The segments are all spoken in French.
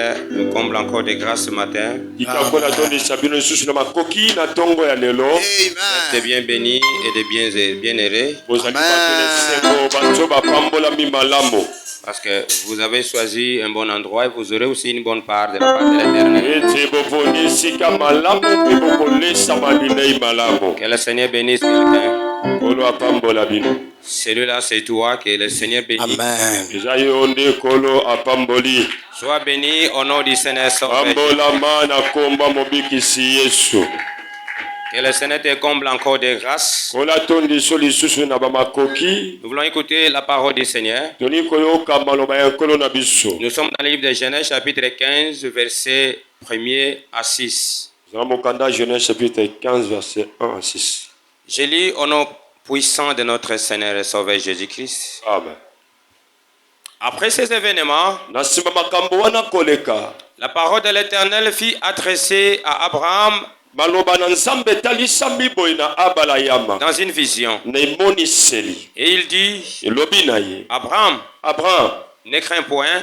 Seigneur nous comble encore de grâce ce matin. Restez bien bénis et de bien heureux. Parce que vous avez choisi un bon endroit et vous aurez aussi une bonne part de la part de l'Éternel. Que le Seigneur bénisse quelqu'un. Celui-là, c'est toi, que le Seigneur bénisse. Amen. Sois béni au nom du Seigneur Sauveur. Que le Seigneur te comble encore de grâce. Nous voulons écouter la parole du Seigneur. Nous sommes dans le livre de Genèse, chapitre 15, versets 1er à 6. Genèse chapitre 15, verset 1 à 6. Je lis au nom puissant de notre Seigneur et Sauveur Jésus-Christ. Amen. Après ces événements, la parole de l'Éternel fut adressée à Abraham dans une vision. Et il dit, Abraham, ne crains point,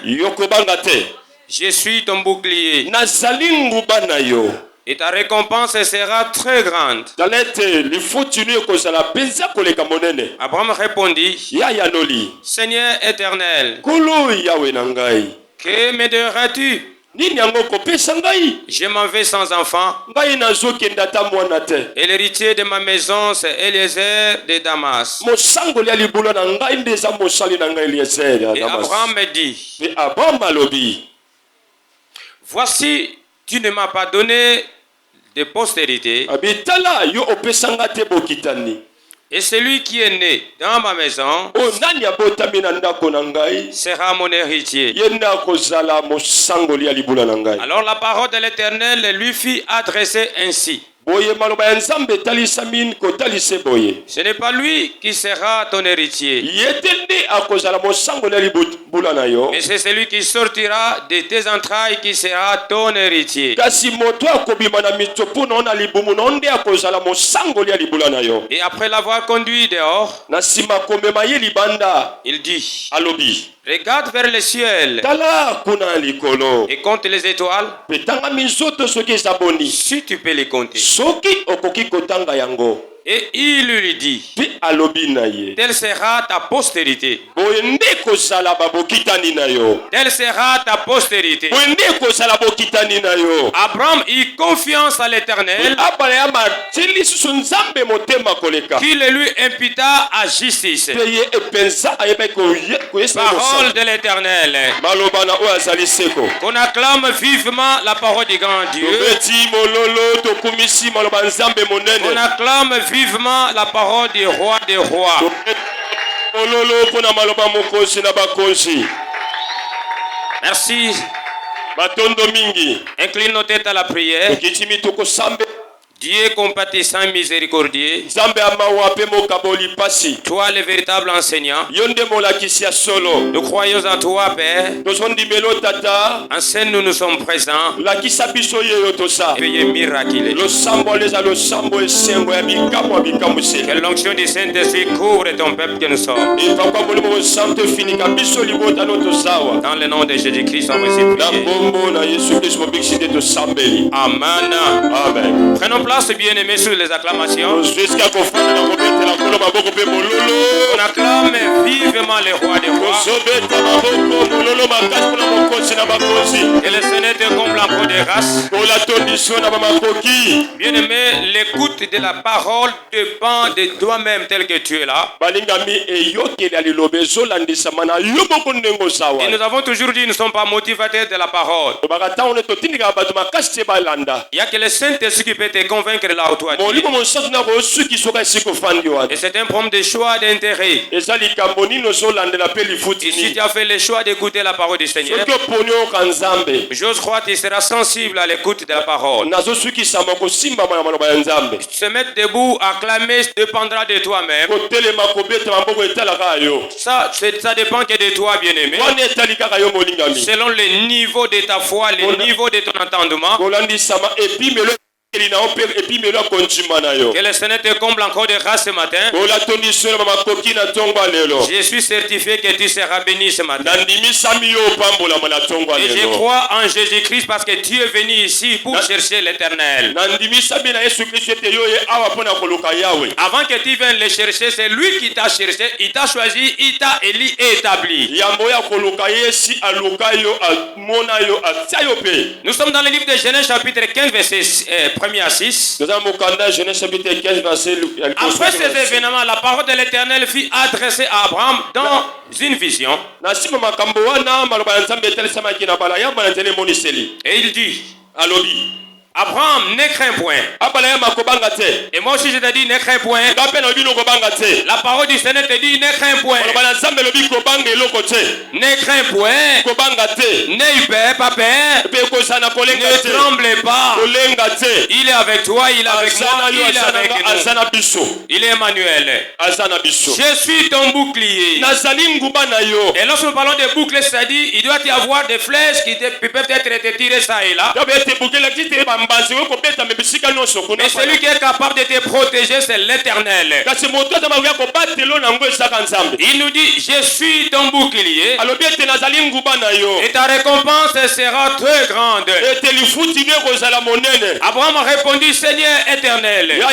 je suis ton bouclier. Et ta récompense sera très grande. Abraham répondit, Seigneur éternel, que me donneras-tu? Je m'en vais sans enfant. Et l'héritier de ma maison, c'est Eliezer de Damas. Et Abraham me dit, voici, tu ne m'as pas donné de postérité. Et celui qui est né dans ma maison sera mon héritier. Alors la parole de l'Éternel lui fut adressée ainsi. Ce n'est pas lui qui sera ton héritier, mais c'est celui qui sortira de tes entrailles qui sera ton héritier. Et après l'avoir conduit dehors, il dit, regarde vers le ciel et compte les étoiles, si tu peux les compter. Et il lui dit, telle sera ta postérité. Telle sera ta postérité. Abraham eut confiance à l'Éternel, qui le lui imputa à justice. Parole de l'Éternel. Qu'on acclame vivement la parole du grand Dieu. On acclame vivement la parole du roi des rois. Merci. Incline nos têtes à la prière. Dieu compatissant, miséricordieux, toi le véritable enseignant, nous croyons en toi, Père. Enseigne-nous, nous sommes présents. Veuillez miraculer. Que l'onction du Saint-Esprit couvre ton peuple que nous sommes. Dans le nom de Jésus-Christ, on vous prie. Amen. Amen. Prenons place, bien-aimés, sur les acclamations. On acclame vivement les rois des rois. Et le Seigneur te comble encore de grâce. Bien-aimé, l'écoute de la parole dépend de toi-même tel que tu es là. Et nous avons toujours dit, nous ne sommes pas motivateurs de la parole. Il n'y a que le Saint-Esprit qui peut te convaincre là où toi tu es. Et c'est un problème de choix d'intérêt. Et si tu as fait le choix d'écouter la parole du Seigneur, j'ose croire que tu seras sensible à l'écoute de la parole. Se mettre debout, acclamer, dépendra de toi-même. Ça dépend que de toi, bien-aimé. Selon le niveau de ta foi, le niveau de ton entendement. Et puis me la konjima na yo. Que le Seigneur te comble encore de grâce ce matin. Ola toni solo mama koki na tongwa lelo. Je suis certifié que tu seras béni ce matin. Nandimi sami yo pambola mana tongwa Et je lelo. crois en Jésus-Christ parce que tu es venu ici pour chercher l'Éternel. Nandimi sami na Yesu Kristo te yo ye awa pona koluka yawe. Avant que tu viennes le chercher, c'est lui qui t'a cherché, il t'a choisi, il t'a élu et établi. Yambo ya koluka yesi aluka yo amona yo atia yo pe. Nous sommes dans le livre de Genèse chapitre 15 verset 1er à 6. Nous avons Mokanda Genèse chapitre 15 verset. Après ces événements, la parole de l'Éternel fut adressée à Abraham dans une vision. Na sima makambo wana maloba nzambe telesama kina bala ya bana tele moniseli. Et il dit, Alobi. Abraham, ne crains point. Et moi aussi je te dis, ne crains point. La parole du Seigneur te dit, ne crains point. Ne crains point. N'aie peur, pas peur. Ne tremble pas. Il est avec toi, il est avec moi, il est avec nous. Il est Emmanuel. Je suis ton bouclier. Et lorsque nous parlons de bouclier, c'est-à-dire, il doit y avoir des flèches qui peuvent être tirées ça et là. Mais celui qui est capable de te protéger, c'est l'Éternel. Il nous dit, je suis ton bouclier. Et ta récompense sera très grande. Abraham a répondu, Seigneur éternel,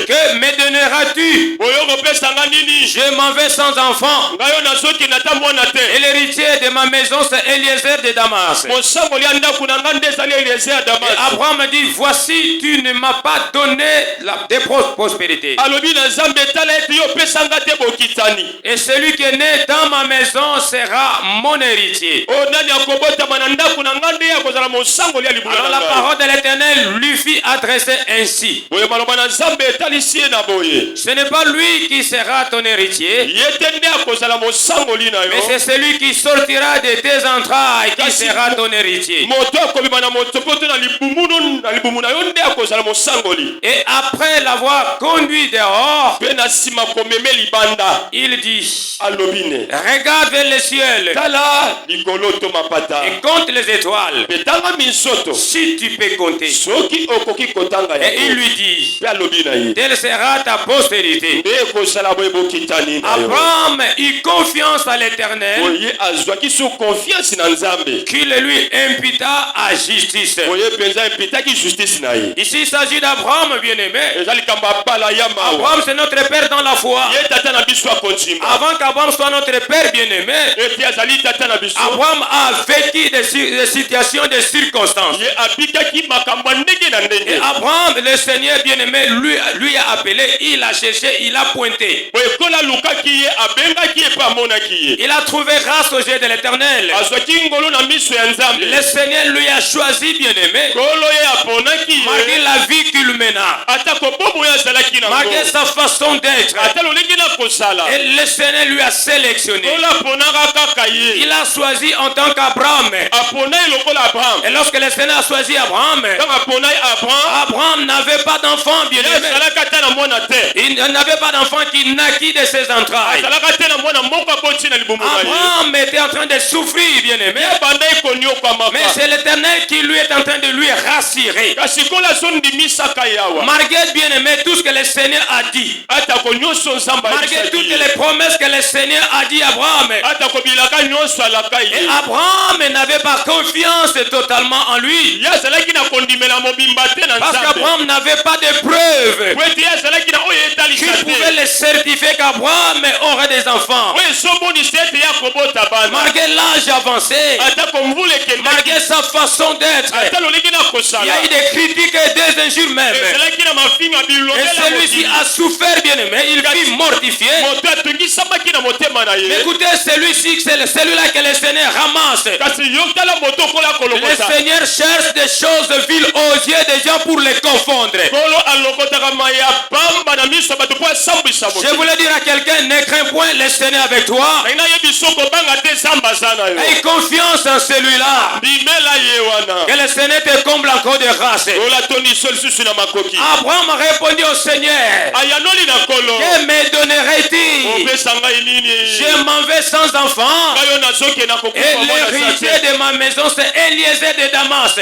que me donneras-tu? Je m'en vais sans enfant. Et l'héritier de ma maison, c'est Eliezer de Damas. Et Abraham dit, voici, tu ne m'as pas donné de prospérité. Et celui qui est né dans ma maison sera mon héritier. Alors la parole de l'Éternel lui fit adresser ainsi. Ce n'est pas lui qui sera ton héritier, mais c'est celui qui sortira de tes entrailles qui sera ton héritier. Et après l'avoir conduit dehors, il dit, regarde vers le ciel et compte les étoiles, si tu peux compter. Et il lui dit, telle sera ta postérité. Abraham eut confiance à l'Éternel, qu'il lui imputa à justice. Ici il s'agit d'Abraham, bien-aimé. Abraham c'est notre père dans la foi. Avant qu'Abraham soit notre père bien-aimé, Abraham a vécu des situations, des circonstances. Et Abraham, le Seigneur bien-aimé, lui a appelé, il a cherché, il a pointé. Il a trouvé grâce aux yeux de l'Éternel. Le Seigneur lui a choisi bien-aimé, malgré la vie qu'il mena, malgré sa façon d'être. Et le Seigneur lui a sélectionné. Il a choisi en tant qu'Abraham. Et lorsque le Seigneur a choisi Abraham, Abraham n'avait pas d'enfant bien-aimé. Il n'avait pas d'enfant qui naquit de ses entrailles. Abraham était en train de souffrir bien-aimé. Mais c'est l'Éternel qui lui est en train de lui rassurer. Malgré bien-aimé tout ce que le Seigneur a dit, malgré toutes les promesses que le Seigneur a dit à Abraham, et Abraham n'avait pas confiance totalement en lui, parce qu'Abraham n'avait pas de preuves qui pouvaient le certifier qu'Abraham aurait des enfants. Malgré l'âge avancé, malgré sa façon d'être, il y a eu des critiques et des injures même. Et celui-ci a souffert bien-aimé, il fut mortifié. Mais écoutez, celui-ci, c'est celui-là que le Seigneur ramasse. Le Seigneur cherche des choses viles aux yeux des gens pour les confondre. Je voulais dire à quelqu'un, ne crains point, le Seigneur avec toi. Aie confiance en celui-là. Que le Seigneur te comble encore de grâce. Abraham a répondu au Seigneur, que me donnerait-il? Je m'en vais sans enfant. Et l'héritier de ma maison, c'est Eliezer de Damas.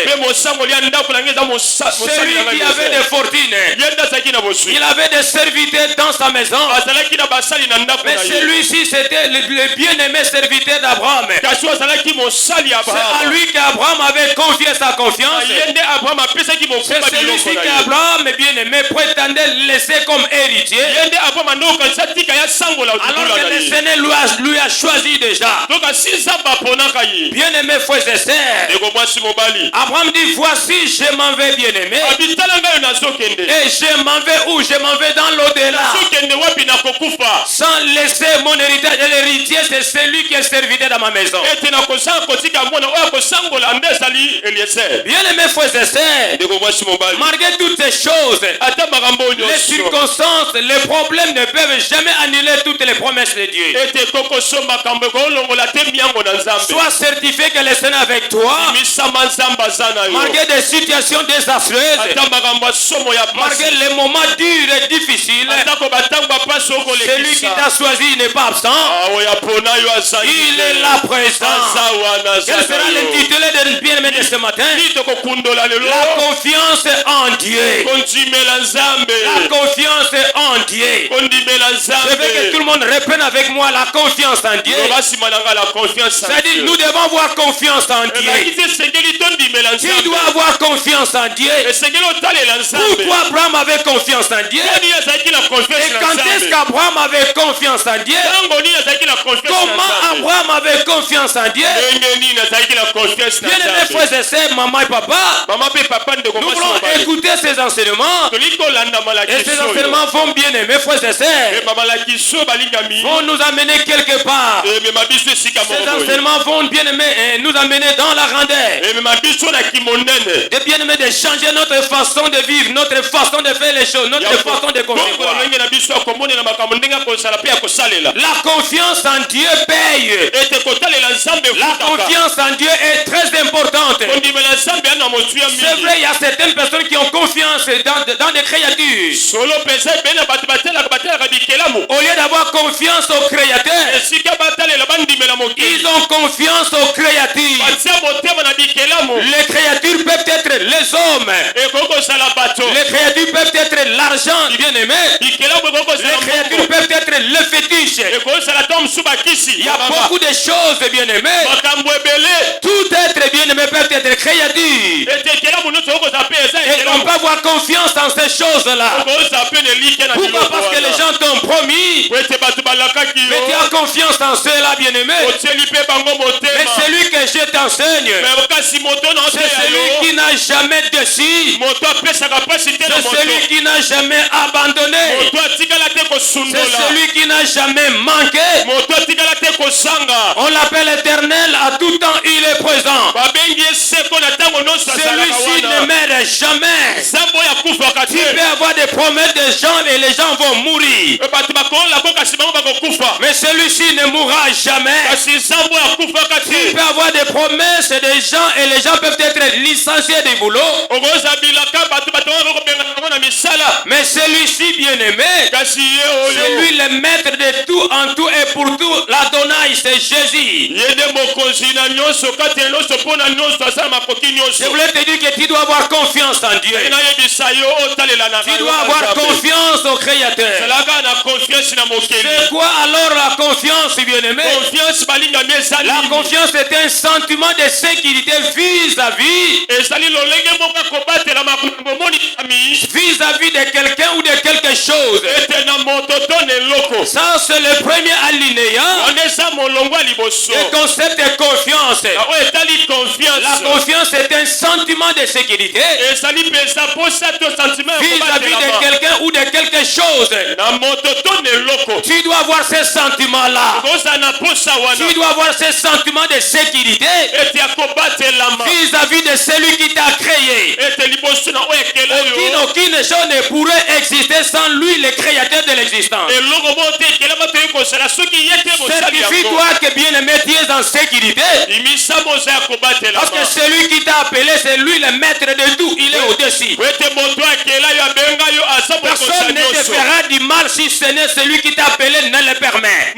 Celui qui avait des fortunes. Il avait des serviteurs dans sa maison. Mais celui-ci, c'était le bien-aimé serviteur d'Abraham. C'est à lui qu'Abraham avait confié sa confiance. C'est celui-ci qu'Abraham, bien-aimé, prétendait laisser comme héritier. Alors que le Seigneur lui a choisi déjà. Bien-aimé, frères et sœurs, Abraham dit, voici, je m'en vais, bien-aimé. Et je m'en vais où? Je m'en vais dans l'au-delà. Sans laisser mon héritage. Et l'héritier, c'est celui qui est serviteur dans ma maison. Bien-aimé, frères et sœurs, malgré toutes ces choses, les circonstances, les problèmes ne peuvent jamais annuler toutes les promesses de Dieu. Sois certifié que le Seigneur est avec toi. Malgré des situations désastreuses, malgré les moments durs et difficiles, celui qui t'a choisi n'est pas absent. Il est là présent. Quel sera l'intitulé de bien-aimé de ce matin? La confiance en Dieu. La confiance en Dieu. Je veux que tout le monde reprenne avec moi la confiance en Dieu. C'est-à-dire, nous devons avoir confiance en Dieu. Tu dois avoir confiance en Dieu. Pourquoi Abraham avait confiance en Dieu? Et quand est-ce qu'Abraham avait confiance en Dieu? Comment Abraham avait confiance en Dieu? Bien-aimés frères et sœurs, maman et papa, nous voulons écouter ces enseignements. Et ces enseignements vont, bien-aimés frères et sœurs, vont nous amener quelque part. Ces enseignements vont, bien-aimés, nous amener dans la grandeur. Et bien-aimés, de changer notre façon de vivre, notre façon de faire les choses, notre façon de concevoir. La confiance en Dieu paye. La confiance en Dieu est très importante. C'est vrai, il y a certaines personnes qui ont confiance dans des créatures. Au lieu d'avoir confiance au Créateur, ils ont confiance aux créatures. Les créatures peuvent être les hommes. Les créatures peuvent être l'argent, bien-aimé. Les créatures peuvent être le fétiche. Il y a beaucoup de choses, bien-aimés. Tout être, bien-aimé, peut être créature. Et on peut avoir confiance en ces choses-là. Pourquoi? Parce que les gens t'ont promis. Mais tu as confiance en ceux-là, bien-aimé. Mais celui que je t'enseigne, c'est celui qui n'a jamais déçu. C'est celui qui n'a jamais abandonné. C'est celui qui n'a jamais manqué. On l'appelle éternel, à tout temps il est présent. Celui-ci ne meurt jamais. Tu peux avoir des promesses de gens et les gens vont mourir. Mais celui-ci ne mourra jamais. Tu peux avoir des promesses de gens et les gens peuvent être licenciés du boulot. Mais celui-ci, bien-aimé, c'est lui le maître de tout, en tout et pour tout. L'Adonai, c'est Jésus. Je voulais te dire que tu dois avoir confiance en Dieu. Tu dois avoir confiance au Créateur. C'est quoi alors la confiance, bien-aimé? La confiance est un sentiment de sécurité vis-à-vis de quelqu'un ou de quelque chose. Ça, c'est le premier alinéa. Le concept de confiance. La confiance est un sentiment de sécurité vis-à-vis de quelqu'un ou de quelque chose. Tu dois avoir ce sentiment-là. Tu dois avoir ce sentiment de sécurité vis-à-vis de celui qui t'a créé. Aucune chose ne pourrait exister sans lui, le créateur de l'existence. Certifie-toi que bien-aimé, tu es en sécurité. Parce que celui qui t'a appelé, c'est lui le maître de tout. Il est au-dessus. Personne ne te fera du mal si ce n'est celui qui t'a appelé ne le permet.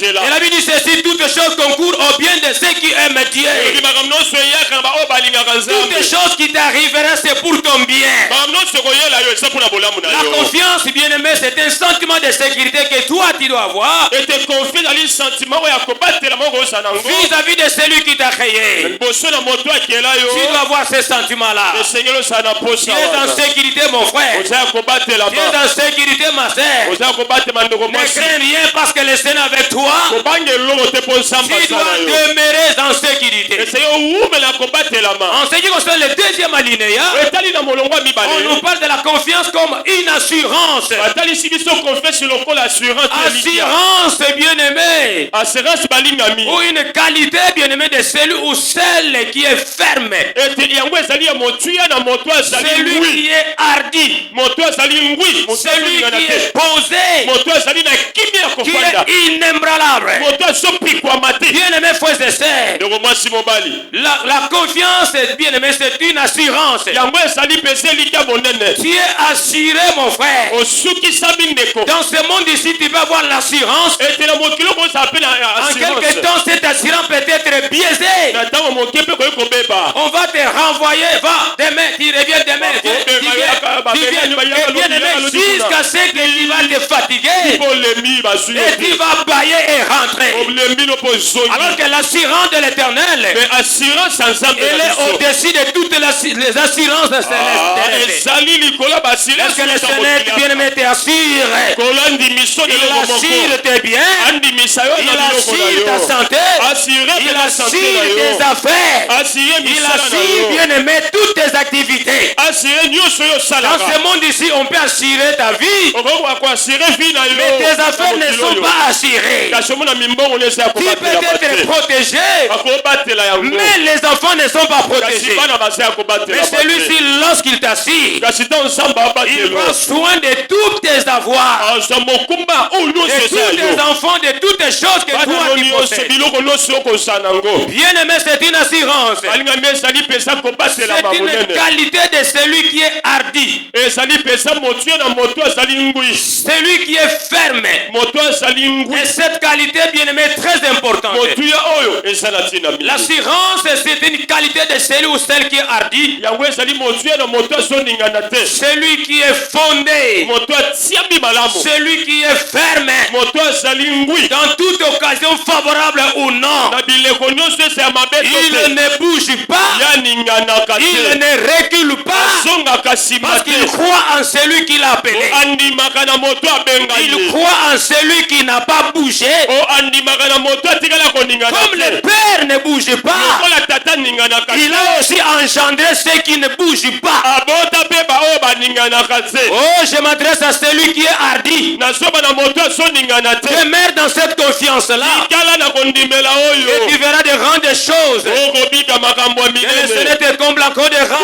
Et la Bible dit ceci, toutes choses concourent au bien de ceux qui aiment Dieu. Toutes choses qui t'arriveront, c'est pour ton bien. La confiance, bien-aimé, c'est un sentiment de sécurité que toi tu dois avoir vis-à-vis de celui qui t'a créé. Tu dois avoir ce sentiment-là. Tu es en sécurité, mon frère. Tu es en sécurité, ma sœur. Ne crains rien parce que le Seigneur est avec toi. Tu dois demeurer en sécurité. En ce qui concerne le deuxième alinéa, on nous parle de la confiance comme une assurance. Assurance, bien-aimé. Ou une qualité, bien-aimé, de celui ou celle qui est ferme. Celui qui est hardi. Celui qui est posé. Qui est inébranlable. Bien-aimé, frères et sœurs, la confiance, bien-aimé, c'est une assurance. Tu es assuré, mon frère. Dans ce monde ici, tu vas avoir l'assurance. En quelque temps, cette assurance peut être biaisée. On va te renvoyer. Va, demain, tu reviens demain. Tu viens, bien-aimé, jusqu'à ce que tu vas te fatiguer. Et tu vas bailler et rentrer. Alors que l'assurance de l'Éternel, elle est au-dessus de toutes les assurances célestes. Est-ce que le Seigneur, bien-aimé, t'assure? Il assure tes biens. Il assure ta santé. Il assure tes affaires. Il assure, bien-aimé, toutes tes activités. Dans ce monde ici, on peut assurer ta vie, mais tes affaires ne sont pas assurées. Tu peux être protégé, mais les enfants ne sont pas protégés. Mais celui-ci, lorsqu'il t'assure, il prend soin de tous tes avoirs, de tous tes enfants, de toutes les choses que toi tu possèdes. Bien-aimé, c'est une assurance. C'est une qualité de celui qui est hardi. Celui qui est ferme. Et cette qualité, bien-aimé, est très importante. L'assurance, c'est une qualité de celui ou celle qui est hardi. Celui qui est fondé. Celui qui est ferme. Dans toute occasion favorable ou non. Il ne bouge pas. Il ne recule pas. Parce qu'il croit en celui qui l'a appelé. Il croit en celui qui n'a pas bougé. Comme le Père ne bouge pas, il a aussi engendré ceux qui ne bougent pas. Oh, je m'adresse à celui qui est hardi. Demeure dans cette confiance-là. Et tu verras de grandes choses. Que le Seigneur te comble encore de grâce.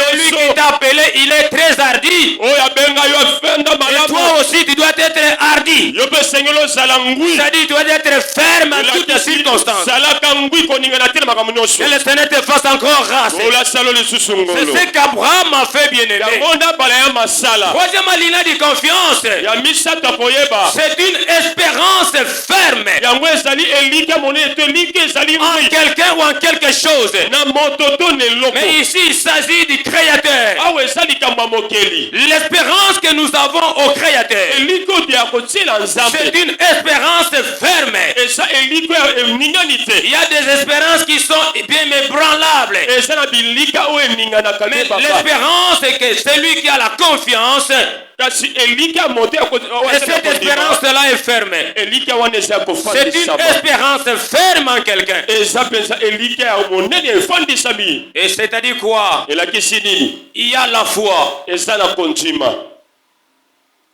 Celui qui t'a appelé, il est très hardi. Et toi aussi, tu dois être hardi. C'est-à-dire, tu dois être ferme en toutes les circonstances. Que le Seigneur te fasse encore grâce. C'est ce qu'Abraham a fait, bien-aimé. Troisième alinéa de confiance, c'est une espérance ferme en quelqu'un ou en quelque chose. Mais ici, il s'agit du Créateur. L'espérance que nous avons au Créateur, c'est une espérance ferme. Il y a des espérances qui sont bien ébranlables. Mais l'espérance, c'est que celui qui a la confiance, et cette espérance-là est ferme. C'est une espérance ferme en quelqu'un. Et c'est-à-dire quoi? Il y a la foi.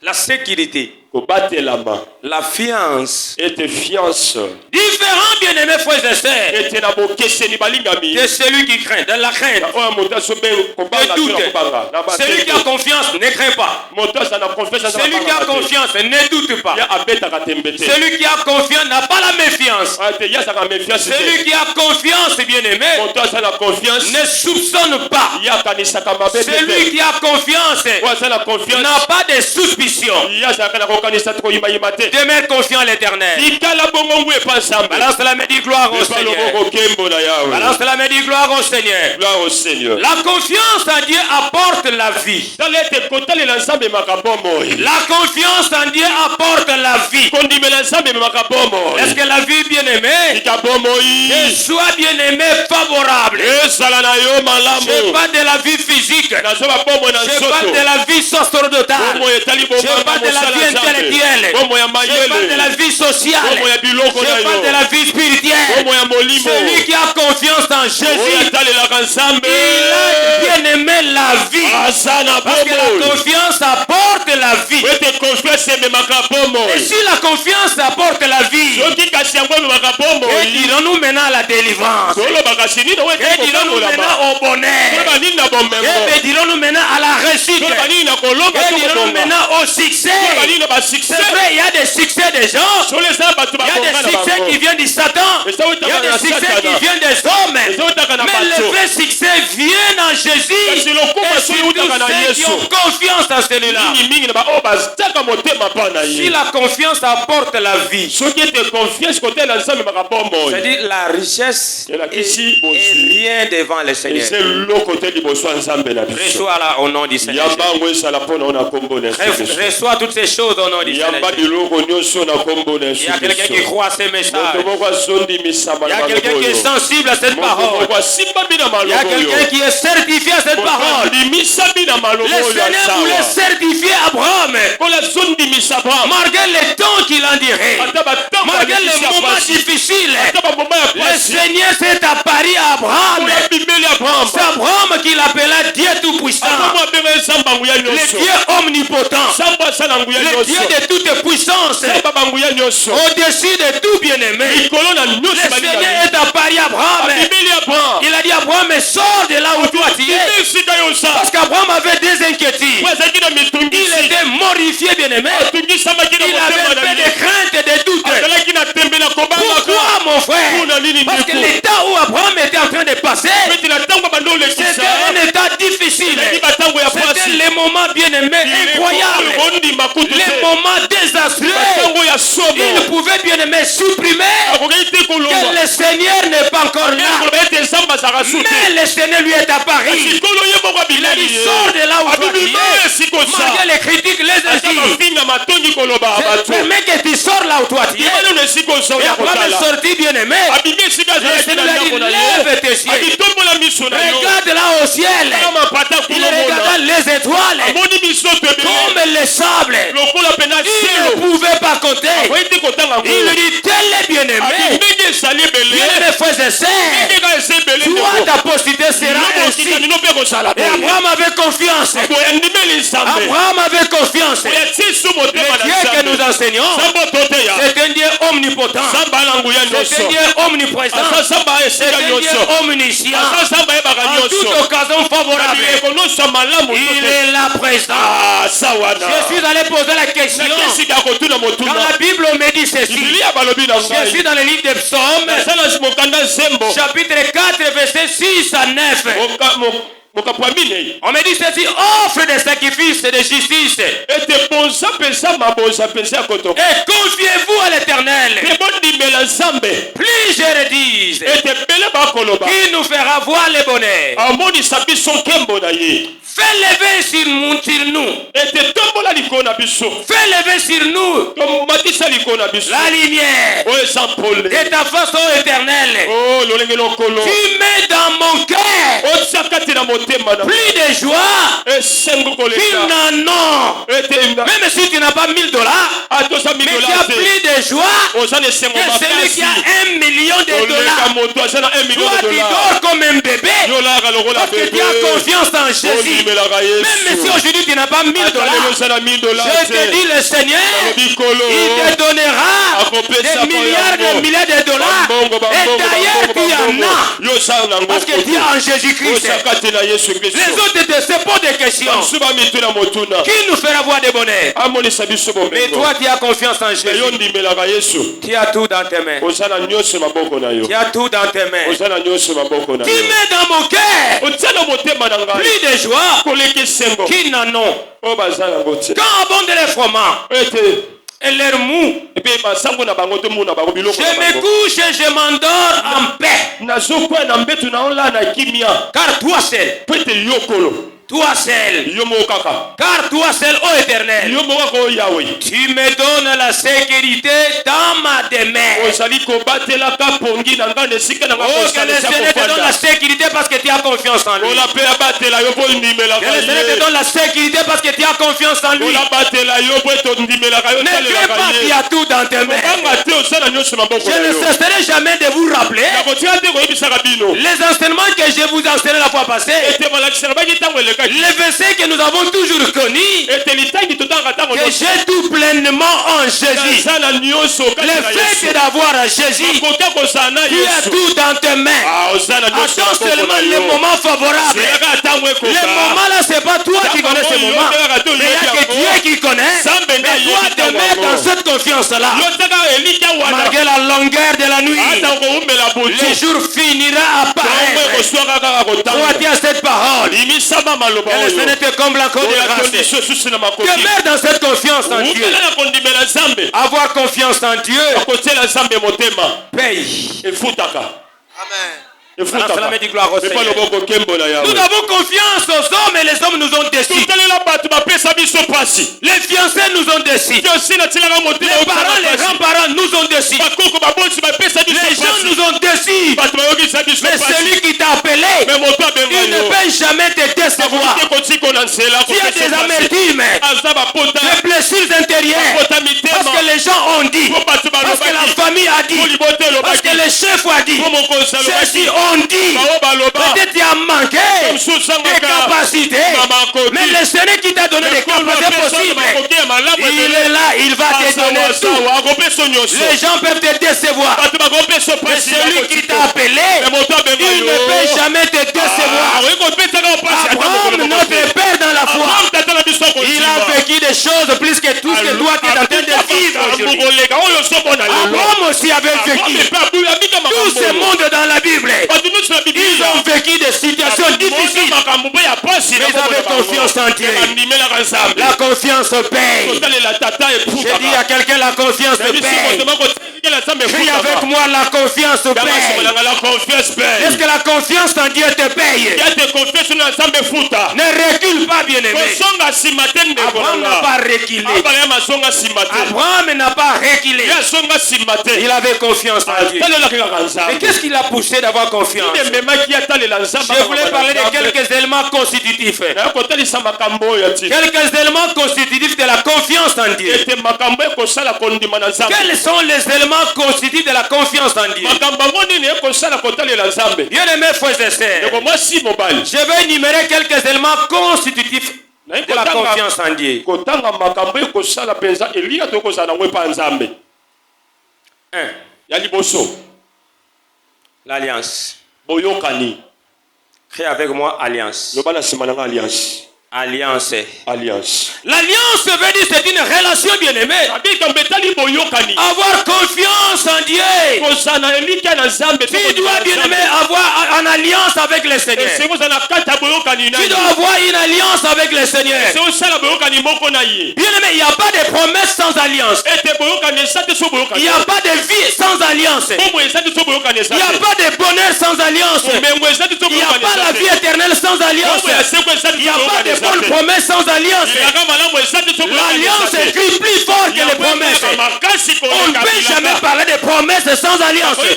La sécurité. kobatelama La fiance. ete fiance Différents bien-aimés frères et sœurs. ete na bokeseni balingami De celui qui craint, de la crainte. oyo moto azobe kobanga Ne doute. pe kobanga Celui qui a confiance ne craint pas. moto aza na confiance aza Celui qui a confiance ne doute pas. ya abetaka tembe te Celui qui a confiance n'a pas la méfiance. ate ya azaka méfiance Celui te qui a confiance, bien-aimé, moto aza na confiance ne soupçonne pas. ya akanisaka mabe Celui te qui a confiance oyo aza na confiance n'a pas de suspicion. ya azalaka na kokanisa te koyimayima te Demeure confiant à l'Éternel. tikala bongo ngu epa nzambe Balance la main, dit gloire au epa Seigneur. loboko kembo na yawe Balance la main, dit gloire au Seigneur. gloire au Seigneur La confiance en Dieu apporte la vie. tala ete kotalela nzambe ememaka bomoi La confiance en Dieu apporte la vie. kondimela nzambe ememaka bomoi Est-ce que la vie bien-aimée tika bomoi soit bien-aimée favorable? ezala na yo Je malamu parle de la vie physique. nazoba bomoi na Je parle nzoto de la vie sacerdotale. bomoi etali Je bomoi parle de la vie intellectuelle. bomoi ya Je parle de la mayele vie sociale. bomoi ya biloko na Je parle de yo la vie spirituelle. bomoi ya molimo Celui qui a confiance en oyo Jésus, atalelaka nzambe il a bien aimé la vie. aza na Parce que la bomoi confiance apporte la vie. ete confiance ememaka Et bomoi si la confiance apporte la vie, soki kasi yango ememaka que bomoi dirons-nous maintenant à la délivrance? tolobaka sinini oyo Que dirons-nous maintenant au bonheur? toloba nini na bomengo Que dirons-nous maintenant à la réussite? toloba nini na kolonga Que to dirons-nous kobonga maintenant au succès? toloba nini na C'est basuccès vrai, il y a des succès des gens. solo eza bato Il y a babonga des na succès qui bango viennent du Satan. eza Il y a otaka na des succès qui satana viennent des hommes. eza otaka na Mais le bato vrai succès vient en Jésus. kasi lokumu Et soki surtout eutaka na ceux qui yesu ont confiance en celui-là. mingimingi na baoyo bazaka motema mpa na Si ye la confiance apporte la vie, soki ete confiance kotela nzambe ememaka bomoi c'est-à-dire la richesse elakisi est bozwi rien devant le Seigneur. eza eloko te liboso ya nzambe na biso Reçois là au nom du Seigneur. yamba yango esala mpo na yo na nkombo na yesu kristo Reçois toutes ces choses au nom du Seigneur. yamba biloko nyonso na nkombo na Il yesu y a quelqu'un qui kristo croit à ces messages. moto moko azondimisama Il y na a quelqu'un maloba qui est oyo sensible à cette moto parole. moko asimbami na Il y a maloba quelqu'un oyo qui est certifié à cette moto parole. andimisami na maloba Le oyo Seigneur voulait asawa certifier Abraham, kola azondimisa abraham malgré les temps qu'il en dirait, ata batango malgré abimisi les ya moments pasi difficiles. ata bamoma ya Le pasi Seigneur s'est apparu à Abraham. kola abimeli abraham C'est Abraham qu'il appela Dieu Tout-Puissant, abraham abengai nzambe nguya le nyonso Dieu omnipotent, nzambe asala nguya le nyonso Dieu de toute puissance, nzambe banguya nyonso au-dessus de tout bien-aimé. likolo na Le nyonso Seigneur balingami est apparu à Abraham. abimeli abraham Il a dit Abraham, sors de là où toi tu es. esika yo oza Parce qu'Abraham avait des inquiétudes. po azalaki na Il mitungisi était mortifié, bien-aimé. atungisamaki na Il avait motema fait na des ye craintes et des doutes. azalaki na tembe na kobangaka Pourquoi, mon frère? mpona nini Parce que ndeko l'état où Abraham était en train de passer, peti na ntango bando olekisa c'était un état difficile. ezalaki batango ya C'était pasi les moments bien-aimés incroyables. ondima kutu Les te moments désastreux. batango ya somo Il pouvait bien-aimé supprimer akokaki te que kolongwa le Seigneur n'est pas encore là. koloba ete nzambe azalaka su te Mais le Seigneur lui est apparu. sikolo ye moko Il a dit, abileli sors de là où toi tu abimima es. esika oza Malgré les critiques, les ata injures. bafinga matongi koloba bato Permets que tu sors là où toi tu es. yebaneno esika oza Et oya Abraham est kotala sorti bien-aimé. abimi esika Le azalaki Seigneur na lui a dit, ndako na ye lève tes yeux. akitombola miso na yo Regarde là au ciel. tala mapata Il kuna regarda mona les étoiles amoni misoto ebele comme le sable. lokola pena Il ne selo pouvait pas compter. akoki te kotanga Il lui dit, tel est bien-aimé. ndenge ezali ebele Bien-aimé frères et sœurs, ndenge eza ebele toi ta postérité sera ainsi. nino mpe kosala Et Abraham avait confiance. boya ndimeli nzambe Abraham avait confiance. boya ti su motema Le na Dieu que nous nzambe enseignons, nzambe ototeya c'est un Dieu omnipotent. nzambe ala nguya C'est un nyonso Dieu omniprésent. aza nzambe aya C'est esika un Dieu nyonso omniscient. aza nzambe ayebaka En toute nyonso occasion na favorable, bileko nyonso ya malamu il to te est là présent. asa wana Je suis allé poser la question. na esika ya kotuna Dans motuna la Bible, on me dit ceci. bibilia balobi na Je suis ngai dans le livre des psaumes, eza na mokanda nzembo chapitre 4, verset 6 à 9. mokapo ya minei On me dit ceci, offre des sacrifices de justice ete bonza mpenza mabonza mpenza ya kotoka et confiez-vous à l'Éternel. te bondimela nzambe Plus je redise, ete ebele bakoloba qui nous fera voir le bonheur. amonisa biso nkembo na ye Fais lever sur nous, ete tombola likolo na biso fais lever sur nous tomatisa likolo na biso la lumière oyo eza mpole de ta face, ô Éternel. o lolenge lokolo Tu mets dans mon cœur otia kati na motema na plus de joie esengo qu'ils koleka n'en ont. ete Même si tu n'as pas $1000, atoza mais tu as midola te plus de joie oza na esengo que celui qui a $1 million, toi tu dors comme un bébé parce que tu as confiance en Jésus. Même si aujourd'hui tu n'as pas $1000, je te dis le Seigneur, il te donnera des milliards de dollars. Et d'ailleurs tu en as parce que tu es en Jésus-Christ. Les autres se posent des questions. Qui nous fera voir des bonheurs? Mais toi tu as confiance en Jésus. Tu as tout dans tes mains. Tu as tout dans tes mains. Tu mets dans mon cœur plus de joie qu'ils n'en ont. Quand abondent les fromages et l'air mou, je me couche et je m'endors en paix. Car toi seul, car toi seul, ô Éternel, tu me donnes la sécurité dans ma demeure. Oh, que le Seigneur te donne la sécurité parce que tu as confiance en lui. Que le Seigneur te donne la sécurité parce que tu as confiance en lui. Ne crains pas, tu as tout dans tes mains. Je ne cesserai jamais de vous rappeler les enseignements que je vous enseignais la fois passée. Les versets que nous avons toujours connus, que j'ai tout pleinement en Jésus. Le fait d'avoir Jésus, tu as tout dans tes mains. Attends seulement les moments favorables. Les moments là, c'est pas toi qui connais ces moments, mais il y a que Dieu qui connaît. Mais toi, te mets dans cette confiance-là. Malgré la longueur de la nuit, le jour finira à paraître. Crois-tu à cette parole? Que le Seigneur te comble encore de grâce. Demeure dans cette confiance en Dieu. Avoir confiance en Dieu paye. Amen. Nous avons confiance aux hommes et les hommes nous ont déçus. Les fiancés nous ont déçus. Les parents, les grands-parents nous ont déçus. Les gens nous ont déçus. Mais celui qui t'a appelé, il ne peut jamais te décevoir. Tu as des amertumes, des blessures intérieures. Parce que les gens ont dit, parce que la famille a dit, parce que le chef a dit, ceux-ci ont dit, peut-être tu as manqué des capacités, mais le Seigneur qui t'a donné des capacités possibles, il est là, il va te donner tout. Les gens peuvent te décevoir, mais celui qui t'a appelé, il ne peut jamais te décevoir. Abraham, notre père dans la foi, il a vécu des choses plus que tout ce que toi tu es en train de vivre aujourd'hui. Abraham aussi avait vécu tout ce monde dans la Bible. Ils ont vécu des situations difficiles, mais ils avaient confiance en Dieu. La confiance paye. Je dis à quelqu'un, la confiance paye. Crie avec moi, la confiance paye. Est-ce que la confiance en Dieu te paye? Ne recule pas, bien-aimé. Abraham n'a pas reculé. Abraham n'a pas reculé. Il avait confiance en Dieu. Mais qu'est-ce qui l'a poussé d'avoir confiance? Je voulais parler de quelques éléments constitutifs. Quelques éléments constitutifs de la confiance en Dieu. Quels sont les éléments constitutifs de la confiance en Dieu? Bien-aimés frères et sœurs, je vais énumérer quelques éléments constitutifs de la confiance en Dieu. 1. L'alliance. Crée avec moi alliance. Alliance. L'alliance veut dire c'est une relation bien-aimée. Avoir confiance en Dieu. Tu dois bien-aimé avoir une alliance avec le Seigneur. Tu dois avoir une alliance avec le Seigneur. Bien-aimé, il n'y a pas de promesse sans alliance. Il n'y a pas de vie sans alliance. Il n'y a pas de bonheur sans alliance. Il n'y a pas la vie éternelle sans alliance. Il n'y a pas de de bonnes promesses sans alliance. L'alliance écrit plus fort que les promesses. On ne peut jamais parler de promesses sans alliance. Et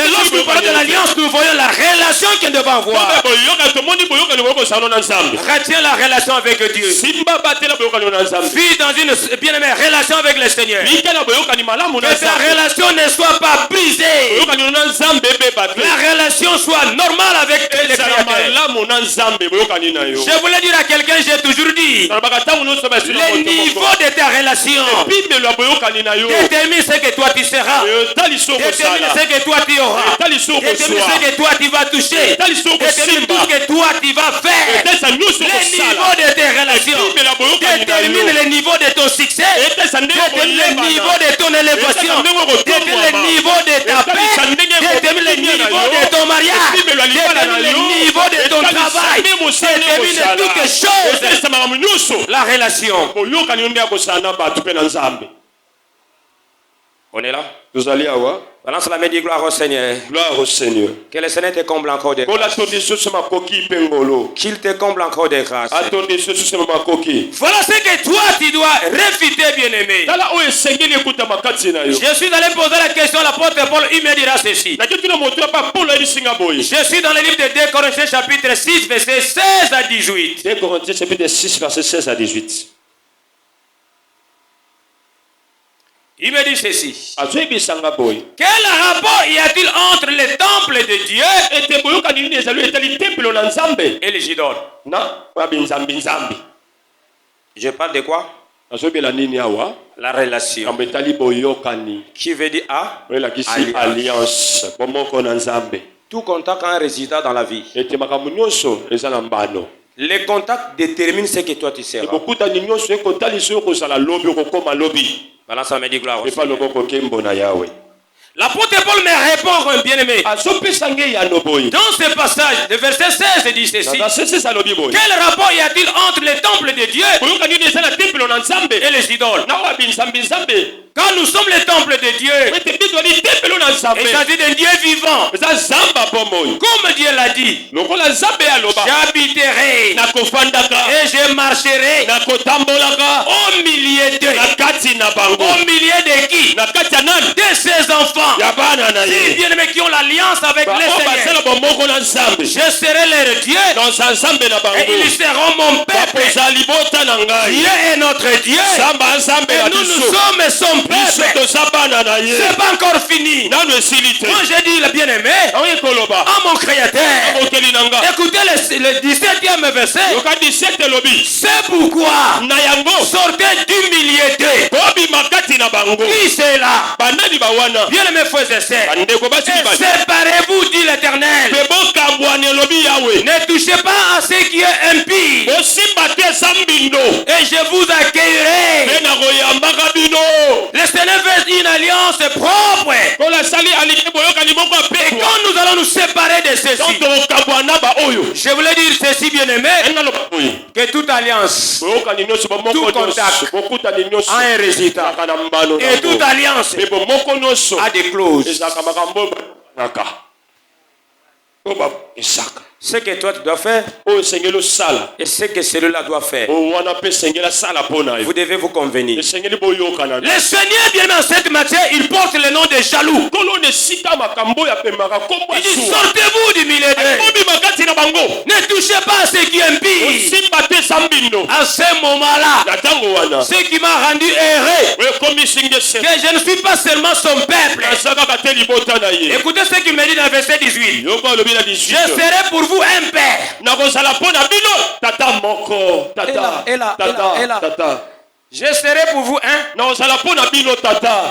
lorsque nous parlons de l'alliance, nous voyons la relation que nous devons avoir. Retiens la relation avec Dieu. Vis dans une bien-aimée relation avec le Seigneur. Que ta relation ne soit pas brisée. La relation soit normale avec le Créateur. Je voulais dire à quelqu'un, j'ai toujours dit, le niveau de ta relation détermine ce que toi tu seras, détermine ce que toi tu auras, détermine ce que toi tu vas toucher, détermine tout ce que toi tu vas faire. Le niveau de tes relations détermine le niveau de ton succès, détermine le niveau de ton élévation, détermine le niveau de ta paix, détermine le niveau de ton mariage, détermine le niveau de ton travail, détermine toutes choses. La relation. On est là? Balance la main, dis gloire au Seigneur. Gloire au Seigneur. Que le Seigneur te comble encore de grâce. Qu'il te comble encore de grâce. Voilà ce que toi tu dois réfuter, bien-aimé. Je suis allé poser la question à l'apôtre Paul, il me dira ceci. Je suis dans le livre de 2 Corinthiens chapitre 6 verset 16 à 18. 2 Corinthiens chapitre 6 verset 16 à 18. Il me dit ceci. Quel rapport y a-t-il entre le temple de Dieu et les idoles? Je parle de quoi? La relation. Qui veut dire alliance. Tout contact a un résultat dans la vie. Les contacts déterminent ce que toi tu seras. Voilà, ça me dit gloire. L'apôtre Paul me répond, bien-aimé. Dans ce passage, le verset 16 dit ceci. Quel rapport y a-t-il entre le temple de Dieu et les idoles? Quand nous sommes le temple de Dieu, il s'agit d'un Dieu vivant. Comme Dieu l'a dit, j'habiterai et je marcherai au milieu d'eux. Au milieu de qui? De ses enfants. Les bien-aimés qui ont l'alliance avec le Seigneur. Je serai leur Dieu et ils seront mon peuple. Dieu est notre Dieu et nous sommes son peuple. C'est pas encore fini. Moi j'ai dit le bien-aimé à mon Créateur. Écoutez le 17e verset. C'est pourquoi sortez du milieu d'eux. Qui c'est là? Bien-aimés frères et sœurs, séparez-vous, dit l'Éternel. Ne touchez pas à ce qui est impie. Et je vous accueillerai. Le Seigneur fait une alliance propre. Et quand nous allons nous séparer de ceci, je voulais dire ceci, bien-aimé, que toute alliance, tout contact a un résultat. Et toute alliance a des clauses. Ce que toi tu dois faire et ce que celui-là doit faire, vous devez vous convenir. Le Seigneur, bien dans cette matière, il porte le nom de jaloux. Il dit sortez-vous du milieu d'eux. Ne touchez pas à ce qui est impie. À ce moment-là, ce qui m'a rendu heureux, que je ne suis pas seulement son peuple. Écoutez ce qu'il me dit dans le verset 18. Je serai pour vous un père. Je serai pour vous un.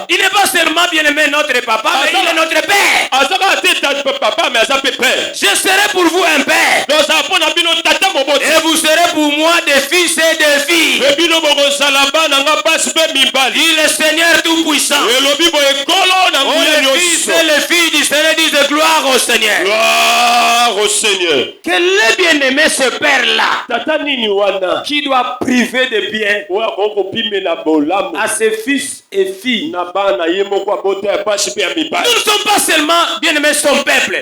Il n'est pas seulement bien-aimé notre papa, mais il est notre père. Je serai pour vous un père. Et vous serez pour moi des fils et des filles. Dit le Seigneur Tout-Puissant. Oh, les fils et les filles du Seigneur disent gloire au Seigneur. Gloire au Seigneur. Quel est bien-aimé ce père-là qui doit priver de bien à ses fils et filles? Nous ne sommes pas seulement bien-aimés son peuple,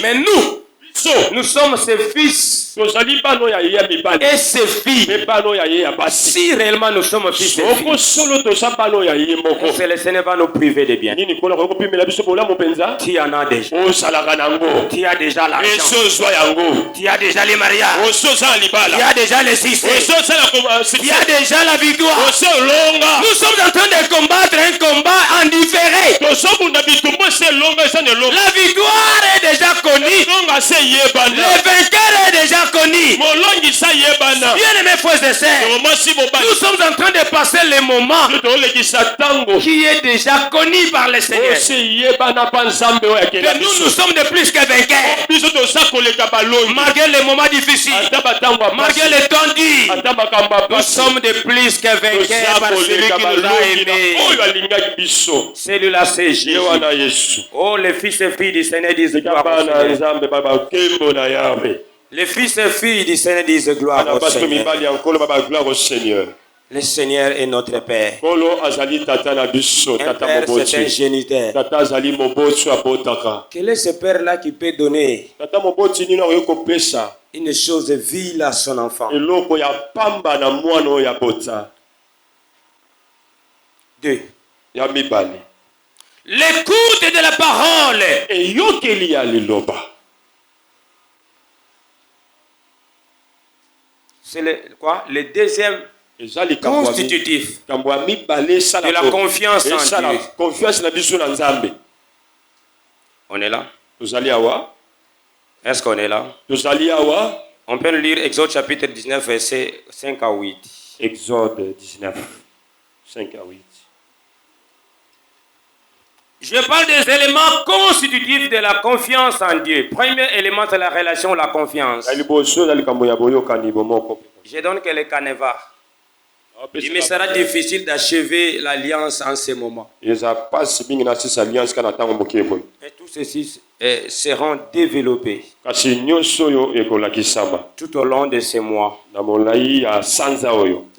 mais nous sommes ses fils et ses filles. Si réellement nous sommes fils et filles, c'est le Seigneur va nous priver de bien. Tu en as déjà. Tu as déjà l'argent. Tu as déjà les mariages. Tu as déjà les succès. Tu as déjà la victoire. Nous sommes en train de combattre un combat en différé. La victoire est déjà connue. Le vainqueur est déjà connu. Bien-aimés frères et sœurs, nous sommes en train de passer le moment qui est déjà connu par le Seigneur. Et nous sommes de plus que vainqueurs. Malgré les moments difficiles, malgré les temps durs, nous sommes de plus que vainqueurs par celui qui nous a aimés. Celui-là, c'est Jésus. Oh, les fils et filles du Seigneur disent gloire au Seigneur. Les fils et filles du Seigneur disent gloire au Seigneur. Le Seigneur est notre Père. Un Père, c'est un géniteur. Quel est ce Père-là qui peut donner une chose vile à son enfant? Deux. L'écoute de la parole. C'est le deuxième constitutif de la confiance en Dieu. On est là? Est-ce qu'on est là? On peut lire Exode chapitre 19, versets 5 à 8. Exode 19, 5 à 8. Je parle des éléments constitutifs de la confiance en Dieu. Premier élément, c'est la relation, la confiance. Je donne que le canevas. Il me sera difficile d'achever l'alliance en ce moment. Et tout ceci seront développés tout au long de ces mois.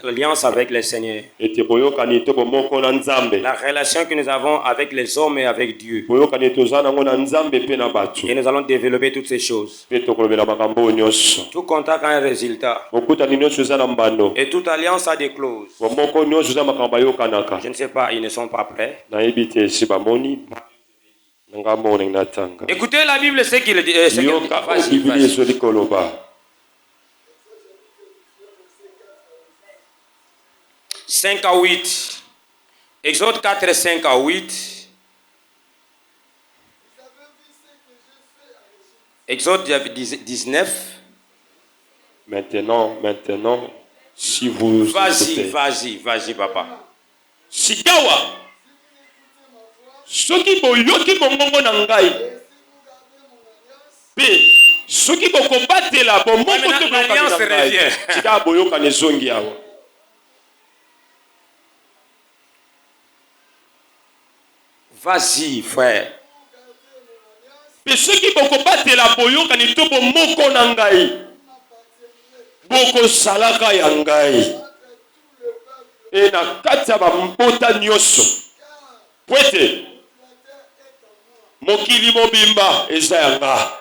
L'alliance avec le Seigneur. La relation que nous avons avec les hommes et avec Dieu. Et nous allons développer toutes ces choses. Tout contact a un résultat. Et toute alliance a des clauses. Je ne sais pas, ils ne sont pas prêts. Écoutez la Bible, c'est qu'il dit. Vas-y. 5 à 8. Exode 4, 5 à 8. Exode 19. Maintenant, si vous... Vas-y, papa. Sikawa. Soki boyoki mongongo na ngai. Pe soki bokobatela bomongo to l'alliance revient. Sika boyoka nezongi awa. Vas-y, frère. Pe soki bokobatela boyoka ni to bomoko na ngai. Boko salaka ya ngai. E na kati ya bambota nyonso. Pwete. Mokili mobimba eza yanga.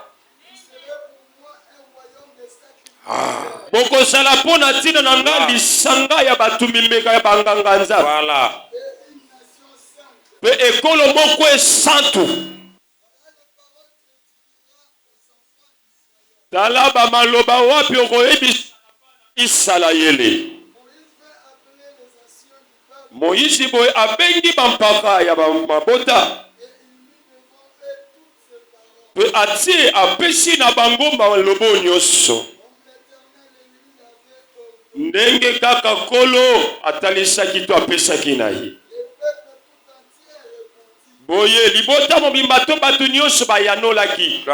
Boko sala pona tina na nga lisanga ya batumimeka ya banganga nzambe. Voilà. Pe ekolo moko esantu. Tala ba maloba wapi okoyebi Israeli. Moïse boy abengi bampaka ya mabota. Pe atie apesi na bango malobo nyonso. Ndenge kaka kolo atalisaki to apesaki na ye. Boye libota mobimba to batu nyonso bayanolaki.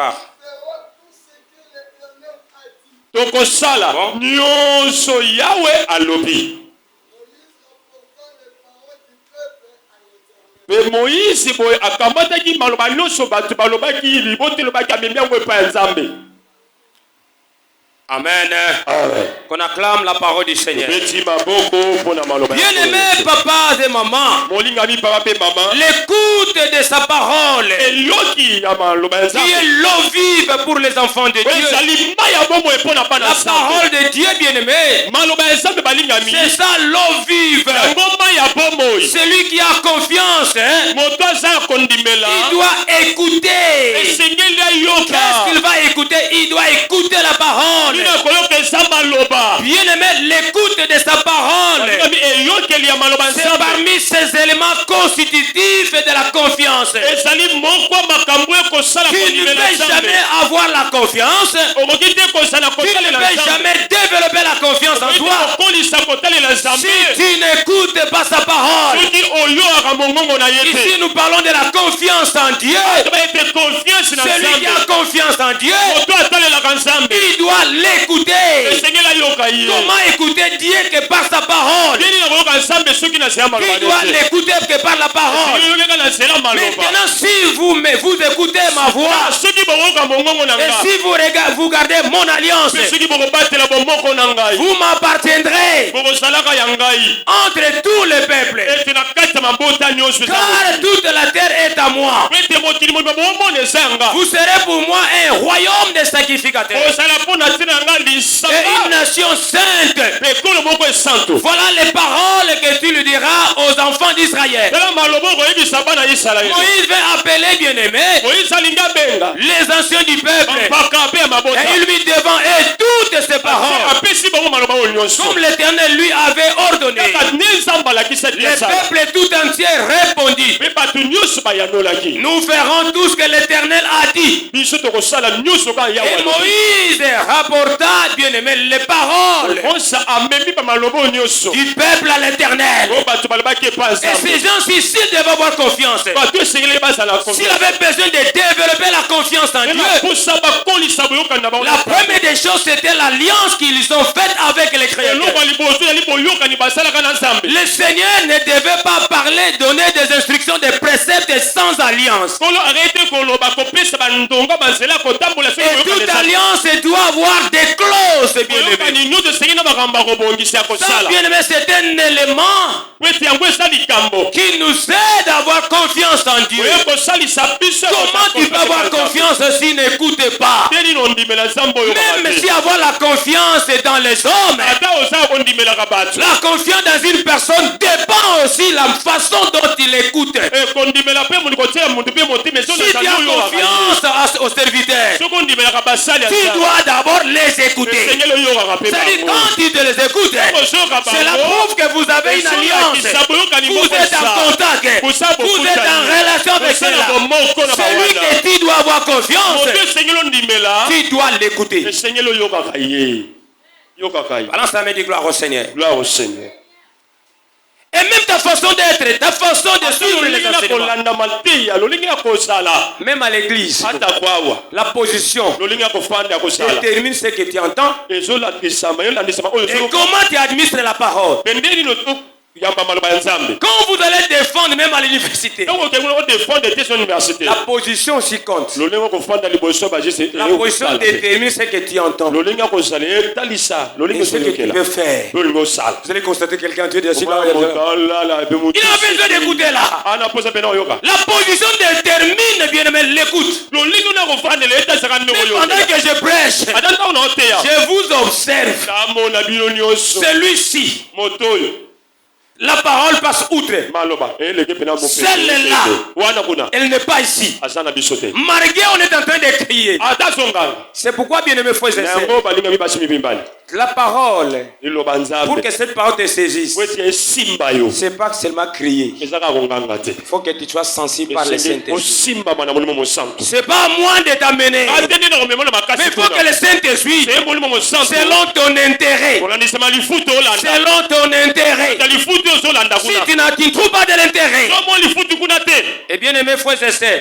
Toko sala nyonso Yawe alobi. Pe Moïse boye akamataki maloba nyonso batu balobaki libota lobaki amemia wepa ya Nzambe. Amen. Amen. Qu'on acclame la parole du Seigneur. Bien-aimés papas et mamans, l'écoute de sa parole qui est l'eau vive pour les enfants de Dieu. La parole de Dieu, bien-aimé, c'est ça l'eau vive. Celui qui a confiance, il doit écouter. Qu'est-ce qu'il va écouter? Il doit écouter la parole. Bien-aimé, l'écoute de sa parole, c'est parmi ces éléments constitutifs de la confiance. Tu ne peux jamais avoir la confiance. Tu ne peux jamais développer la confiance en toi si tu n'écoutes pas sa parole. Ici, nous parlons de la confiance en Dieu. Celui qui a confiance en Dieu, il doit l'écouter. Comment écouter Dieu que par sa parole? Il doit l'écouter que par la parole. Maintenant, si vous écoutez ma voix, et si vous gardez mon alliance, vous m'appartiendrez entre tous les peuples, car toute la terre est à moi. Vous serez pour moi un royaume de sacrificateurs et une nation sainte. Voilà les paroles que tu lui diras aux enfants d'Israël. Moïse va appeler bien-aimé les anciens du peuple et il mit devant eux toutes ces paroles comme l'Éternel lui avait ordonné. Le peuple tout entier répondit: nous ferons tout ce que l'Éternel a dit. Et Moïse rapporta, bien-aimé, les paroles du peuple à l'Éternel. Et ces gens-ci, s'ils devaient avoir confiance, s'ils avaient besoin de développer la confiance en Dieu, la première des choses, c'était l'alliance qu'ils ont faite avec les créateurs. Le Seigneur ne devait pas parler, donner des instructions, des préceptes sans alliance. Et toute alliance doit avoir des clauses, bien-aimé. Ça, bien-aimé, c'est un élément qui nous aide à avoir confiance en Dieu. Comment tu peux avoir confiance s'il n'écoute pas? Même si avoir la confiance dans les hommes, la confiance dans une personne dépend aussi de la façon dont il écoute. Si tu as confiance aux serviteurs, tu dois d'abord les écouter. C'est-à-dire, quand tu les écoutes, c'est la preuve que vous avez une alliance. Vous êtes en contact. Vous êtes en relation avec cela. Celui que tu dois avoir confiance, tu dois l'écouter. Balance la main, dis gloire au Seigneur. Gloire au Seigneur. Et même ta façon d'être, ta façon de suivre les enseignements. Même à l'église, la position détermine ce que tu entends et comment tu administres la parole. Quand vous allez défendre même à l'université, la position aussi compte. La position détermine ce que tu entends et ce que tu peux faire. Vous allez constater quelqu'un qui dit il a besoin d'écouter là. La position détermine bien aimé l'écoute. Mais pendant que je prêche, je vous observe. Celui-ci, la parole passe outre. Celle-là, elle n'est pas ici. Malgré on est en train de crier. C'est pourquoi, bien aimé frères et sœurs, la parole, pour que cette parole te saisisse, c'est pas seulement crier. Il faut que tu sois sensible par le Saint-Esprit. C'est pas à moi de t'amener, mais il faut que le Saint-Esprit, selon ton intérêt, selon ton intérêt, si tu ne trouves pas de l'intérêt, et bien aimé frères et sœurs,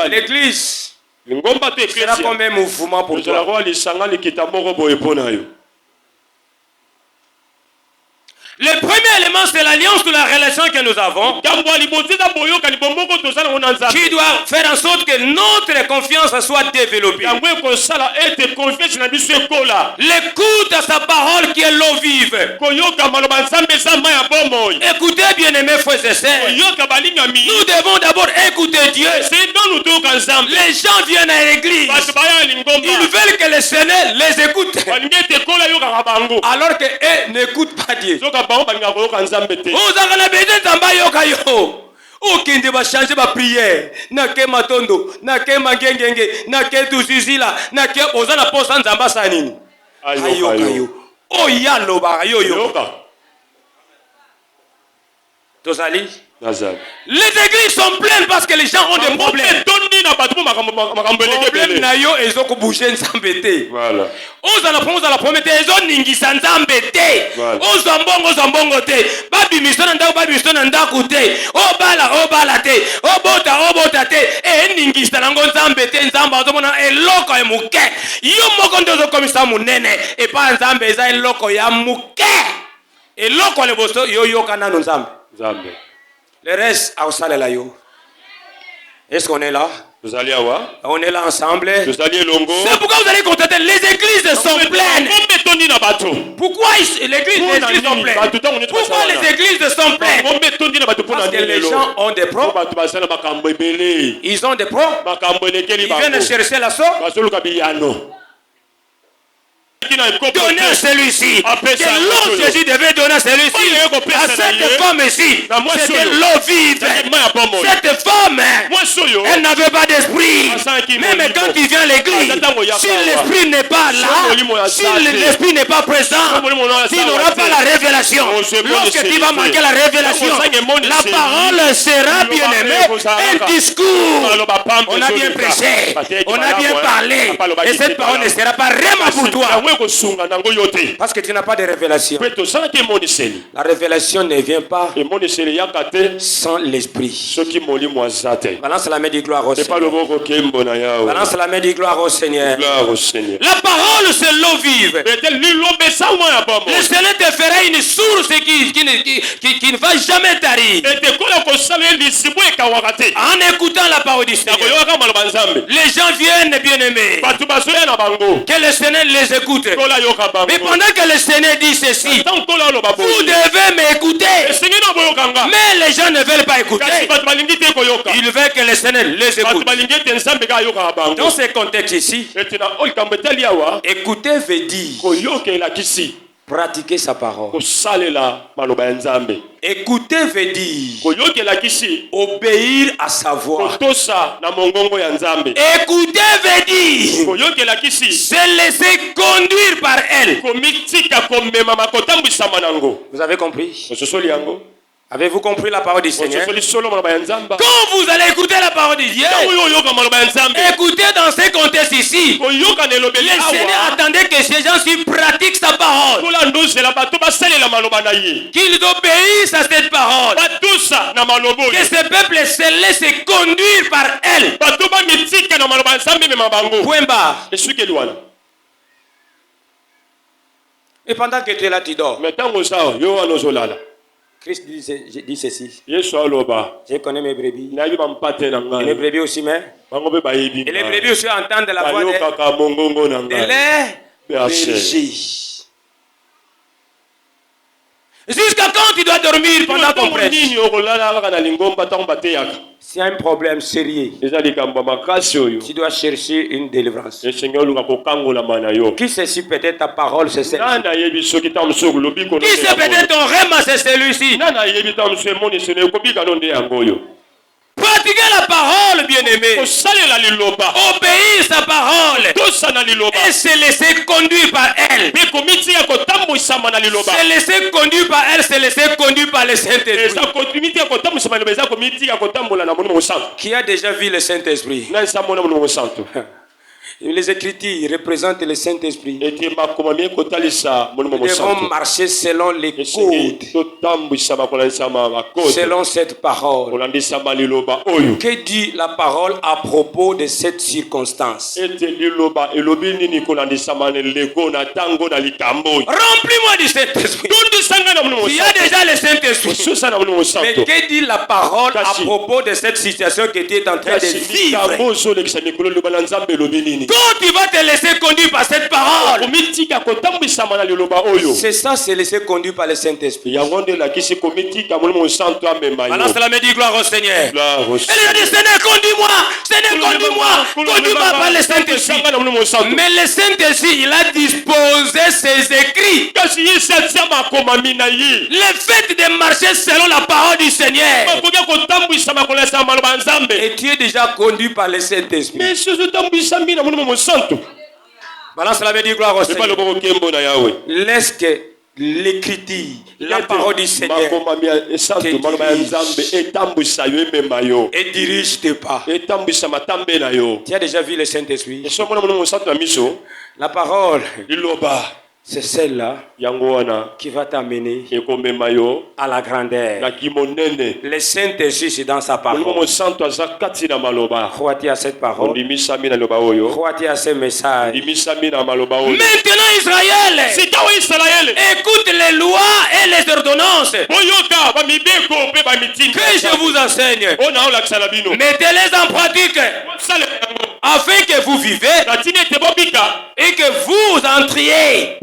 l'église sera comme un mouvement pour toi. Le premier élément, c'est l'alliance de la relation que nous avons, qui doit faire en sorte que notre confiance soit développée. L'écoute à sa parole qui est l'eau vive. Écoutez, bien-aimés frères et sœurs, nous devons d'abord écouter Dieu. Les gens viennent à l'église, ils veulent que le Seigneur les écoute, alors qu'eux n'écoutent pas Dieu. Okende ba changer ba prière na ke matondo na ke mangengenge na ke tuzizila na ke ozana posa nzamba sanini ayo oya loba yo tozali. Les églises sont pleines parce que les gens ont des problèmes. Problème na yo ezoko bouger nzambete. Voilà. Oza la promete ezo ningisa nzambete. Oza mbongo te. Babi misona ndaku te. Obala te. Obota te. E ningisa nango nzambete nzamba ozomona eloko ya muke. Yo moko ndozo komisa munene e pa nzambe eza eloko ya muke. Eloko le boso yo kana nzambe. Le reste, est-ce qu'on est là? On est là ensemble. C'est pourquoi vous allez constater les églises sont pleines. Pourquoi les églises sont pleines? Pourquoi les églises sont pleines? Parce que les gens ont des pros. Ils ont des pros. Ils viennent chercher la sauce. Donner à celui-ci. Que l'eau Jésus devait donner à celui-ci. À cette femme ici. C'était l'eau vive. Cette femme, elle n'avait pas d'esprit. Même quand il vient à l'église, si l'esprit n'est pas là, si l'esprit n'est pas présent, s'il n'aura pas la révélation, lorsque tu vas manquer la révélation, la parole sera bien aimée. Un discours. On a bien prêché. On a bien parlé. Et cette parole ne sera pas vraiment pour toi. Parce que tu n'as pas de révélation. La révélation ne vient pas sans l'esprit. Balance la main du gloire au Seigneur. Balance la main du gloire au Seigneur. La parole c'est l'eau vive. Le Seigneur te fera une source qui ne va jamais tarir. En écoutant la parole du Seigneur, les gens viennent bien aimés. Que le Seigneur les écoute. Mais pendant que le Seigneur dit ceci, vous devez m'écouter. Mais les gens ne veulent pas écouter. Ils veulent que le Seigneur les écoute. Dans ce contexte ici, écouter veut dire pratiquer sa parole. Écouter veut dire obéir à sa voix. Écouter veut dire se laisser conduire par elle. Vous avez compris? Avez-vous compris la parole du Seigneur? Quand vous allez écouter la parole de Dieu, écoutez dans ce contexte ici. Le Seigneur attendait que ces gens-ci pratiquent sa parole, qu'ils obéissent à cette parole, que ce peuple se laisse conduire par elle. Point barre. Et pendant que tu es là, tu dors. Christ dit ceci. Je connais mes brebis. Et les brebis aussi, mais. Et les brebis aussi entendent la voix de leurs bergers. Jusqu'à quand tu dois dormir pendant ton prêche? C'est un problème sérieux. Tu dois chercher une délivrance. Qui sait si peut-être ta parole c'est celle-ci? Qui sait peut-être ton rêve c'est celui-ci? Pratiquer la parole, bien-aimé. Obéir sa parole. Et se laisser conduire par elle. Se laisser conduire par elle, se laisser conduire par le Saint-Esprit. Qui a déjà vu le Saint-Esprit? Les Écritures représentent le Saint-Esprit. Nous devons marcher selon les codes, selon cette parole. Que dit la parole à propos de cette circonstance? Remplis-moi du Saint-Esprit. Il y a déjà le Saint-Esprit. Mais que dit la parole à propos de cette situation que tu es en train de vivre? Quand tu vas te laisser conduire par cette parole, c'est ça, c'est laisser conduire par le Saint-Esprit. Maintenant, cela me dit gloire au Seigneur. Elle a dit, Seigneur, conduis-moi. Seigneur, conduis-moi. Conduis-moi par le Saint-Esprit. Mais le Saint-Esprit, il a disposé ses écrits. Le fait de marcher selon la parole du Seigneur. Et tu es déjà conduit par le Saint-Esprit. Maintenant, cela veut dire gloire au Seigneur. Laisse que l'écriture, la parole du Seigneur et dirige tes pas. Tu as déjà vu le Saint-Esprit? La parole, c'est celle-là qui va t'amener à la grandeur. Le Saint-Esprit, c'est dans sa parole. Crois-tu à cette parole? Crois-tu à ce message? Maintenant, Israël, écoute les lois et les ordonnances que je vous enseigne. Mettez-les en pratique afin que vous vivez et que vous entriez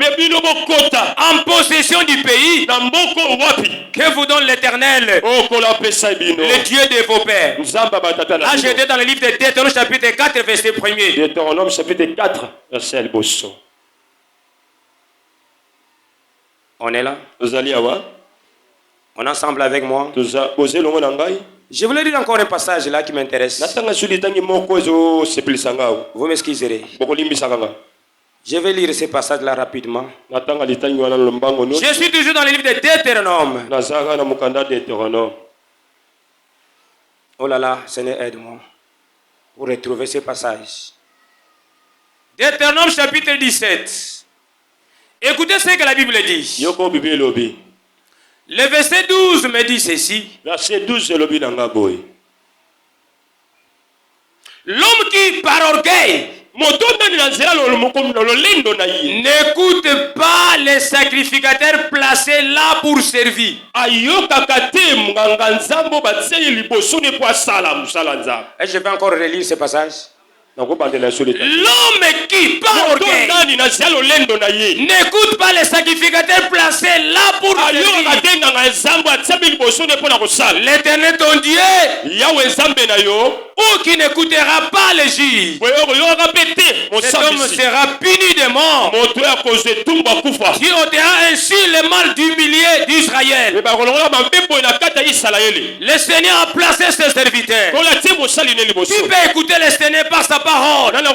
en possession du pays que vous donne l'Éternel, le Dieu de vos pères. Là, j'étais dans le livre de Deutéronome chapitre 4 verset 1er. Deutéronome chapitre 4 verset 1. On est là? On est ensemble avec moi? Je voulais lire encore un passage là qui m'intéresse. Vous m'excuserez. Je vais lire ce passage-là rapidement. Je suis toujours dans le livre de Deutéronome. Oh là là, Seigneur, aide-moi pour retrouver ce passage. Deutéronome chapitre 17. Écoutez ce que la Bible dit. Le verset 12 me dit ceci. Verset 12, l'homme qui, par orgueil, n'écoute pas les sacrificateurs placés là pour servir. Et je vais encore relire ce passage. L'homme qui, par orgueil, n'écoute pas les sacrificateurs placés là pour servir. L'Éternel ton Dieu, ou qui n'écoutera pas les juges, cet homme sera puni de mort. Qui ôtera ainsi le mal du millier d'Israël. Le Seigneur a placé ses serviteurs. Tu peux écouter le Seigneur par sa parole. Tu peux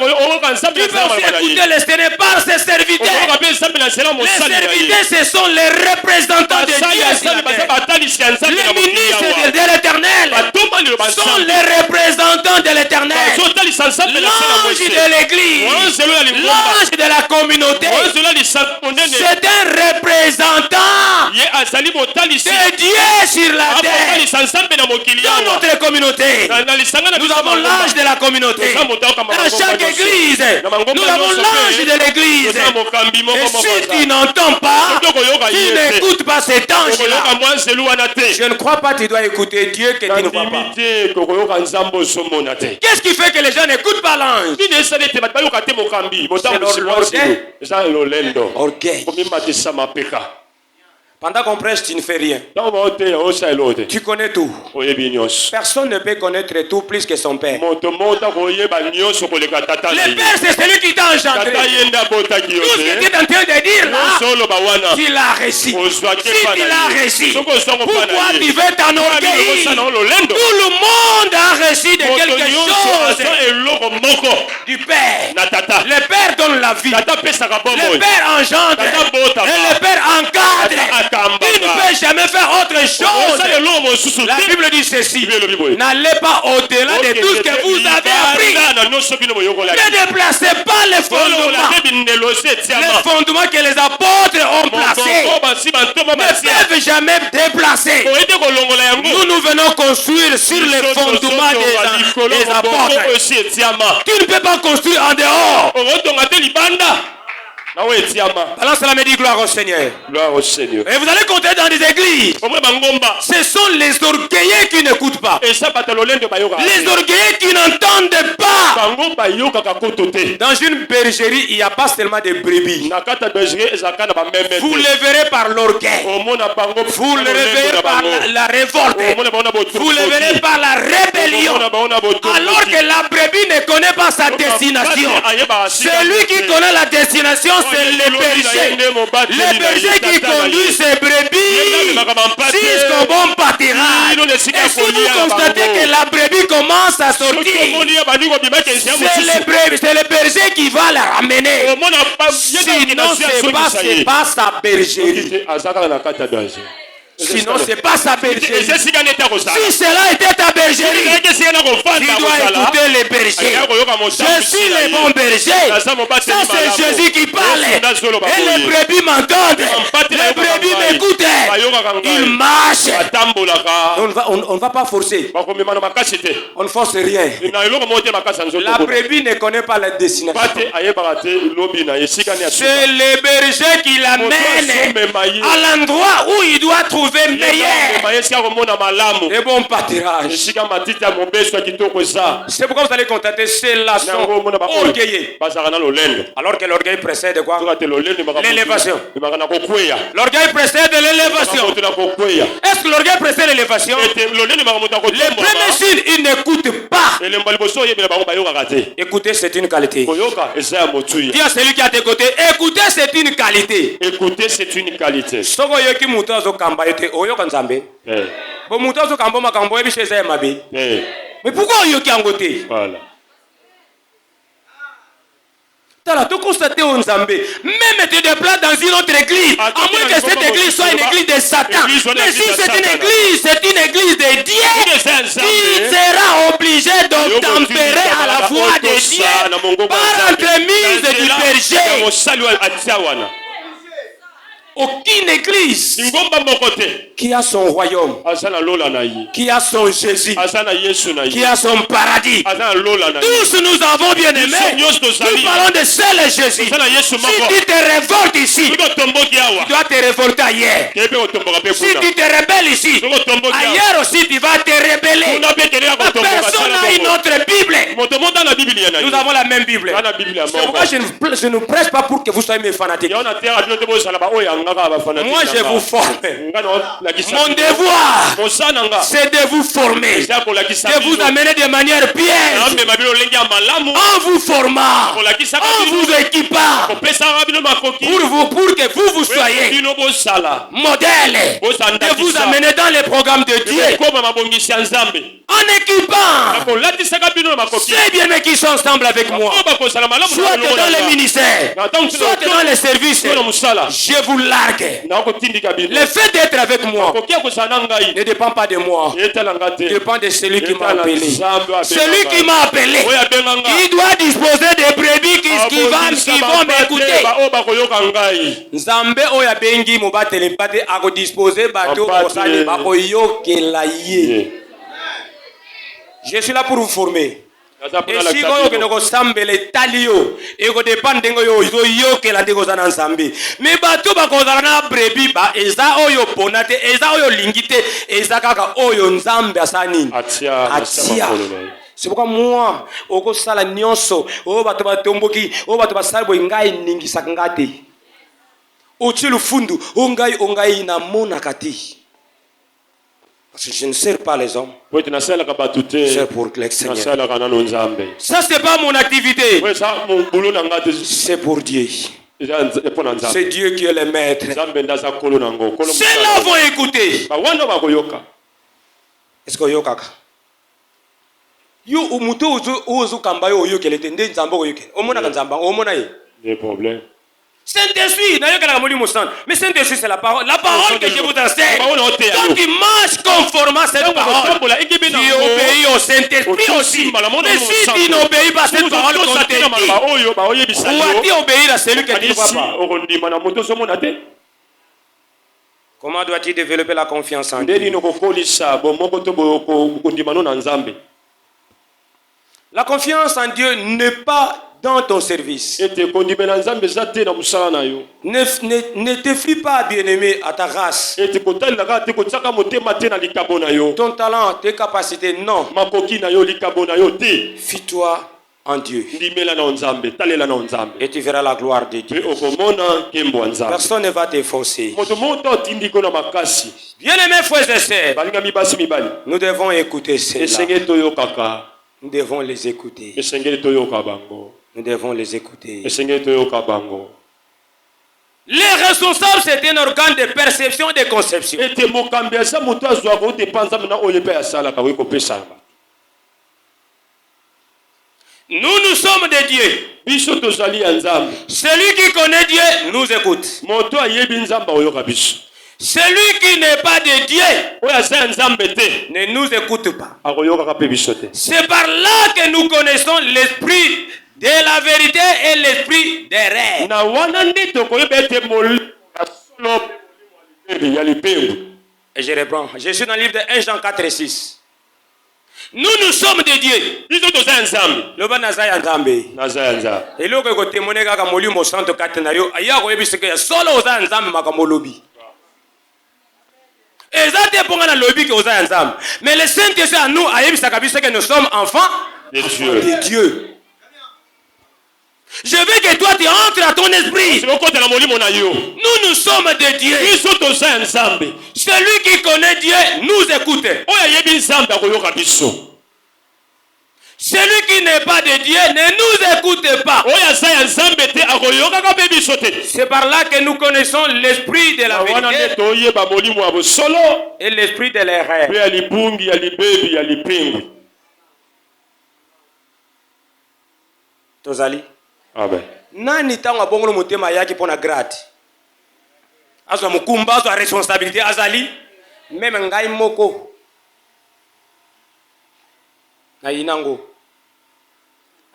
aussi écouter le Seigneur par ses serviteurs. Les serviteurs, ce sont les représentants de Dieu. Les ministres de l'Éternel sont les représentants de l'Éternel. L'ange de l'église, l'ange de la communauté, c'est un représentant de Dieu sur la terre. Dans notre communauté, nous avons l'ange de la communauté. Dans chaque église, nous avons l'ange de l'église. Et si tu n'entends pas, tu n'écoutes pas cet ange-là. Je ne crois pas que tu dois écouter Dieu que tu ne vois pas. Qu'est-ce qui fait que les gens n'écoutent pas l'ange? C'est l'orgueil. Pendant qu'on prêche, tu ne fais rien. Tu connais tout. Personne ne peut connaître tout plus que son père. Le père, c'est celui qui t'a engendré. Tout ce que tu es en train de dire là, tu l'as réussi. Si tu l'as réussi, pourquoi tu veux t'enorgueillir? Tout le monde a reçu de quelque chose du Père. Le Père donne la vie. Le Père engendre. Et le Père encadre. Tu ne peux jamais faire autre chose. La Bible dit ceci. N'allez pas au-delà de tout ce que vous avez appris. Ne déplacez pas les fondements. Les fondements que les apôtres ont placés ne peuvent jamais déplacer. Nous venons construire sur les fondements des apôtres. Tu ne peux pas construire en dehors. Alors cela me dit gloire au Seigneur. Gloire au Seigneur. Et vous allez compter dans des églises. Ce sont les orgueilleux qui n'écoutent pas. Les orgueilleux qui n'entendent pas. Dans une bergerie, il n'y a pas seulement des brebis. Vous les verrez par l'orgueil. Vous les verrez par la révolte. Vous les verrez par la rébellion. Alors que la brebis ne connaît pas sa destination. Celui qui connaît la destination, c'est le berger. Le berger qui conduit ses brebis jusqu'au bon pâturage. Et si vous constatez que la brebis commence à sortir, c'est le berger qui va la ramener. Sinon, c'est pas sa bergerie. Sinon, c'est pas sa bergerie. Si cela était ta bergerie, tu dois écouter les bergers. Je suis le bon berger. Ça, c'est Jésus qui parle. Et les brebis m'entendent. Les brebis m'écoutent. Ils marchent. On ne va pas forcer. On ne force rien. La brebis ne connaît pas la destination. C'est le berger qui l'amène à l'endroit où il doit trouver meilleur et bon pâturage. C'est pourquoi vous allez constater ces laçons orgueillés. Alors que l'orgueil précède quoi? L'élévation. L'orgueil précède l'élévation. Est-ce que l'orgueil précède l'élévation? Les premiers signes, ils n'écoutent pas. Écouter, c'est une qualité. Dis à celui qui a tes côtés, écouter, c'est une qualité. Écouter, c'est une qualité. Mais pourquoi il y a qui en côté? Voilà. Tu constates au Nzambé, même tu te déplaces dans une autre église, à moins que cette église soit une église de Satan. Mais si c'est une église de Dieu, qui sera obligé d'obtempérer à la voix de Dieu par l'entremise du berger. Aucune église qui a son royaume, qui a son Jésus, qui a son paradis. Tous nous avons bien aimé. Nous parlons de seul Jésus. Si tu te révoltes ici, tu dois te révolter ailleurs. Si tu te rebelles ici, ailleurs aussi tu vas te rebeller. Personne n'a une autre Bible. Nous avons la même Bible. C'est pourquoi je ne prêche pas pour que vous soyez mes fanatiques. Moi je vous forme. Mon devoir, c'est de vous former, de vous amener de manière piège, en vous formant, en vous équipant, pour que vous soyez modèle, de vous amener dans les programmes de Dieu, en équipant ces bien-aimés qui sont ensemble avec moi, soit dans les ministères, soit dans les services. Je vous largue. Le fait d'être avec moi ne dépend pas de moi, dépend de celui qui m'a appelé. Celui qui m'a appelé, il doit disposer des brebis qui vont m'écouter. Nzambe oya bengi mobatele pate ako disposer bato osali bakoyokela ye. Je suis là pour vous former. Et si vous avez des talio, et vous dépendez de mais bateau bakozana brebi ba eza oyo ponate eza oyo lingite eza kaka oyo nzambe asani atia. C'est pourquoi moi oko sala nyonso o bato batomboki o bato basala boy ngai ningisa ngate otilu fundu ongai na mona kati. Parce que je ne sers pas les hommes. C'est pour le Seigneur. Ça, c'est pas mon activité. C'est pour Dieu. C'est Dieu qui est le maître. Ceux-là vont écouter. Est-ce que yoka? Yo umuto uzu kamba yo yokele tende nzambo yokele. Omona kanzamba, omona ye. Des problèmes. Saint-Esprit, mais Saint-Esprit, c'est la parole. La parole que je vous enseigne. Quand tu marches conformément à cette parole, tu obéis au Saint-Esprit aussi. Mais si tu n'obéis pas à cette parole qu'on te dit, dois-tu obéir à celui que tu ne vois pas? Comment dois-tu développer la confiance en Dieu? La confiance en Dieu n'est pas dans ton service. Ne te fie pas, bien-aimé, à ta race. Ton talent, tes capacités, non. Fie-toi en Dieu. Et tu verras la gloire de Dieu. Personne ne va t'efforcer. Bien-aimés frères et sœurs, nous devons écouter cela. Nous devons les écouter. Nous devons les écouter. Les responsables, c'est un organe de perception et de conception. Nous sommes des dieux. Celui qui connaît Dieu nous écoute. Celui qui n'est pas de Dieu ne nous écoute pas. C'est par là que nous connaissons l'esprit de la vérité et l'esprit des rêves. Et je reprends. Je suis dans le livre de 1 Jean 4 et 6. Nous sommes des dieux. Et là, quand tu témoignes avec Molimo 104, il y a un solo aux ensemble makamolobi. Mais le Saint-Esprit à nous, que nous sommes enfants de Dieu. Je veux que toi tu entres à ton esprit. Nous sommes des dieux. Celui qui connaît Dieu nous écoute. Celui qui n'est pas de Dieu ne nous écoute pas. C'est par là que nous connaissons l'esprit de la vérité et l'esprit de l'erreur. Tozali. Amen. Nani tanga bongolo motema yaki pona grade. Azwa mukumba, azwa responsabilité azali. Même ngai moko. Na inango.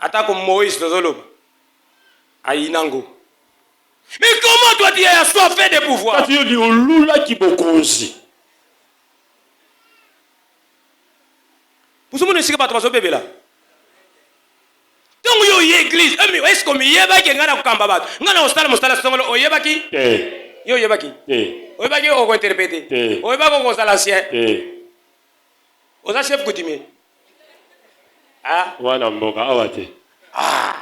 Atako Moïse tozoloba. A inango. Mais comment toi tu as soif de pouvoir? Vous savez ne sais pas toi bébé là. Donc yo église, est-ce que yeba ki ngana kukamba bat? Ngana ostala songolo oyeba ki? Yo yeba ki? Oyeba ki o interpréter? Oyeba ko sala sien? Oza chef coutumier. Ah, wana mboka awate. Ah.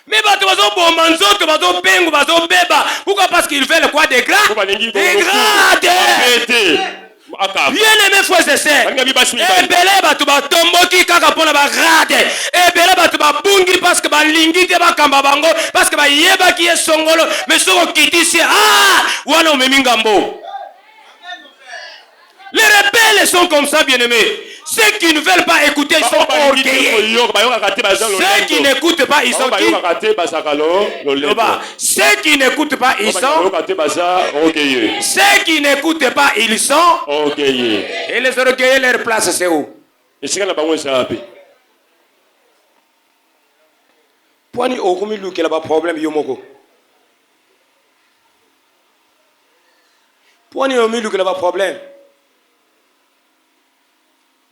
Mais bato bazo bomanzo to bazo bengo bazo beba. Pourquoi? Parce qu'ils veulent quoi? Des gras? Des grades. Bien aimé frères et sœurs, ebele batu batomboki kaka pona ba grade, ebele batu babungi parce que ba lingite ba kamba bango, parce que ba yeba ki esongolo, mais soko kitisi wana omemi ngambo. Les rebelles sont comme ça, bien-aimés. Ceux qui ne veulent pas écouter, ils sont orgueilleux. Ceux qui n'écoutent pas, ils sont qui? Ceux qui n'écoutent pas, ils sont orgueilleux. Ceux qui n'écoutent pas, ils sont orgueilleux. Et les orgueilleux, leur place, c'est où? Pwani okumi luke la ba problème yomoko. Pwani okumi luke la ba problème.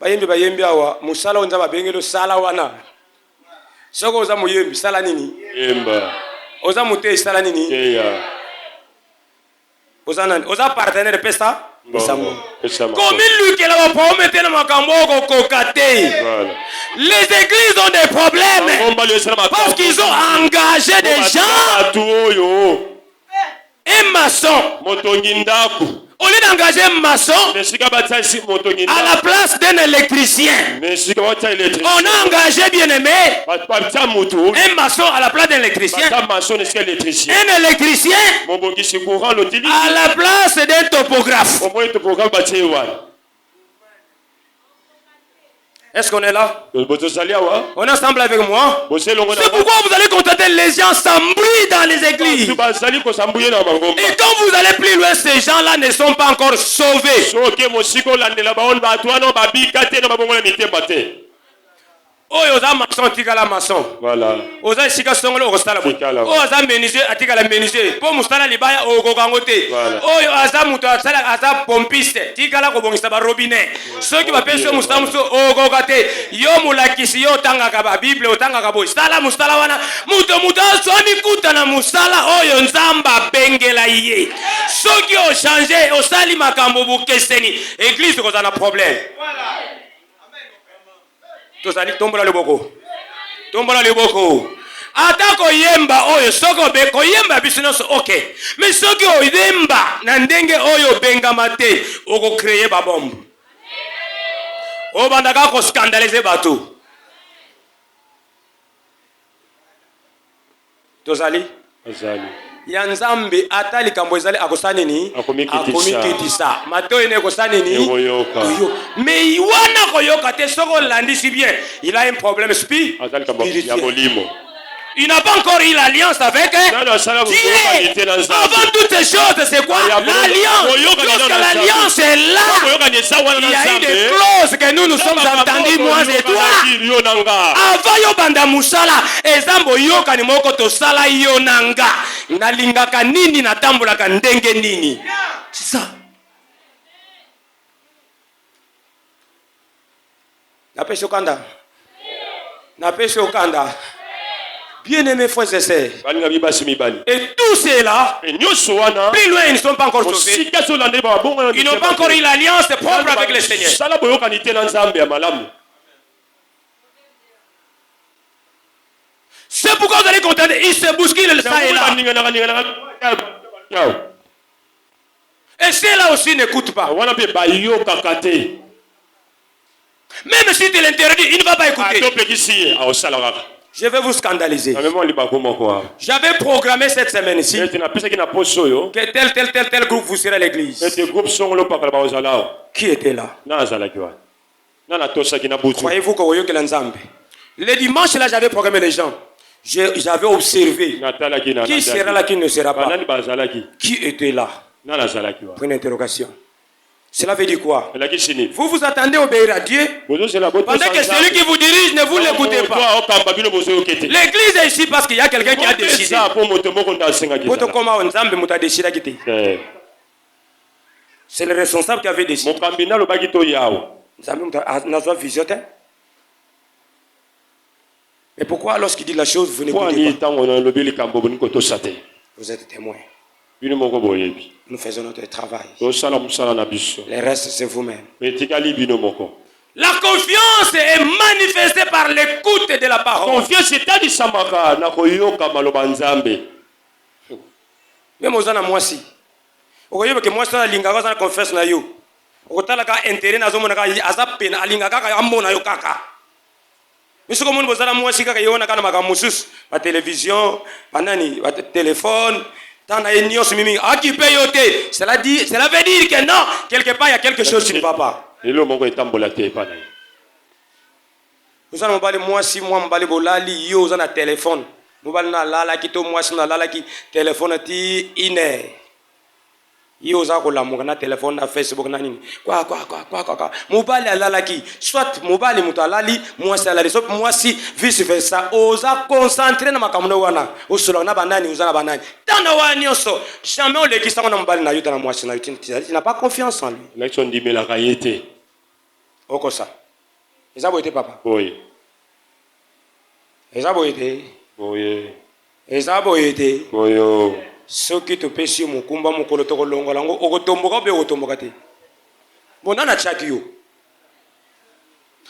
Bayembi awa musala onza babengelo sala wana. Soko oza muyembi sala nini? Yemba. Oza mute sala nini? Yeya. Oza partenaire pesta? Comme lui qui l'a pas mettre dans makambo kokate. Les églises ont des problèmes parce qu'ils ont engagé des gens. Un maçon. Au lieu d'engager un maçon, à la place d'un électricien, on a engagé, bien-aimé, un maçon à la place d'un électricien, un électricien à la place d'un topographe. Est-ce qu'on est là? On est ensemble avec moi? C'est pourquoi vous allez constater les gens s'embrouillent dans les églises. Et quand vous allez plus loin, ces gens-là ne sont pas encore sauvés. oyo oza maçon atikala maçon. Voilà. Oza esika songolo okosala boye. Oyo aza menuisier atikala menuisier. Po mosala libaya okokango te. Oyo aza moto aza pompiste tikala kobongisa barobinet. Soki bapesi yo mosala mosusu okoka te. Yo molakisi yo otangaka babible otangaka boye. Sala mosala wana moto azwami kuta na mosala oyo nzambe abengela ye. Soki ochange osali makambo bokeseni église kozala na problème. Tozali tombola liboko. Tombola liboko. Ata koyemba oyo soko be koyemba biso nyonso okay. Mais soki oyemba na ndenge oyo bengama te oko créer ba bombe. Obandaka ko scandaliser bato. Tozali ya nzambe ata likambo ezali akosani ni akomikitisa mato ene kosani ni mais wana koyoka te soko landisi bien il a un problème spirituel. Il n'a pas encore eu l'alliance avec Dieu. Avant toutes ces choses, c'est quoi? L'alliance. Lorsque l'alliance est là, il y a eu des clauses que nous sommes entendus, moi et toi. Avant yobanda musala, ezambo yoka ni moko to sala yonanga. Nalingaka nini natambulaka ndenge nini. C'est ça. Napesho kanda. Napesho kanda. Bien-aimés frères et sœurs, et tous ceux-là, plus loin, ils ne sont pas encore sauvés. Ils n'ont pas encore eu l'alliance propre avec le Seigneur. C'est pourquoi vous allez contenter. Ils se bousculent ça et là. Et ceux-là aussi n'écoutent pas. Même si tu l'interdis, il ne va pas écouter. Je vais vous scandaliser. J'avais programmé cette semaine ici que tel groupe vous serait à l'église. Qui était là? Croyez-vous que l'ensemble? Le dimanche là, j'avais programmé les gens. J'avais observé qui sera là, qui ne sera pas. Qui était là? Pour une interrogation. Cela veut dire quoi? Vous vous attendez à obéir à Dieu pendant que celui qui vous dirige ne vous l'écoutez pas. L'église est ici parce qu'il y a quelqu'un qui a décidé. C'est le responsable qui avait décidé. Mais pourquoi lorsqu'il dit la chose, vous n'écoutez pas? Vous êtes témoin. Nous faisons notre travail. Le reste, c'est vous-même. La confiance est manifestée par l'écoute de la parole. Même aux gens, moi si. Vous voyez que moi, je suis en confesse. Je suis intérêt à la télévision, téléphone. Cela veut dire que non, quelque part il y a quelque chose qui ne va pas. Vous allez moi si moi m'bali bolali yo za na téléphone. Mobali na lala ki to moi si na lala ki téléphone ti ine. Yo za ko lamuka na téléphone na Facebook na nini. Quoi. Mobali alala ki soit mobali muto alali moi si alali soit moi si vice versa. Oza concentrer na makamno wana. Osolo na banani uzana banani. Tana wa nyonso. Jamais on le kisa na mobali na yuta na moi si na yuta. Tu n'as pas confiance en lui. L'action dit mais la réalité. Oko ça. Ezabo ete papa. Oui. Ezabo ete. Oui. Ezabo ete. Oui. Soki to pesi mukumba mukolo to kolongola ngo okotomboka be okotomboka te. Bona na chaki yo.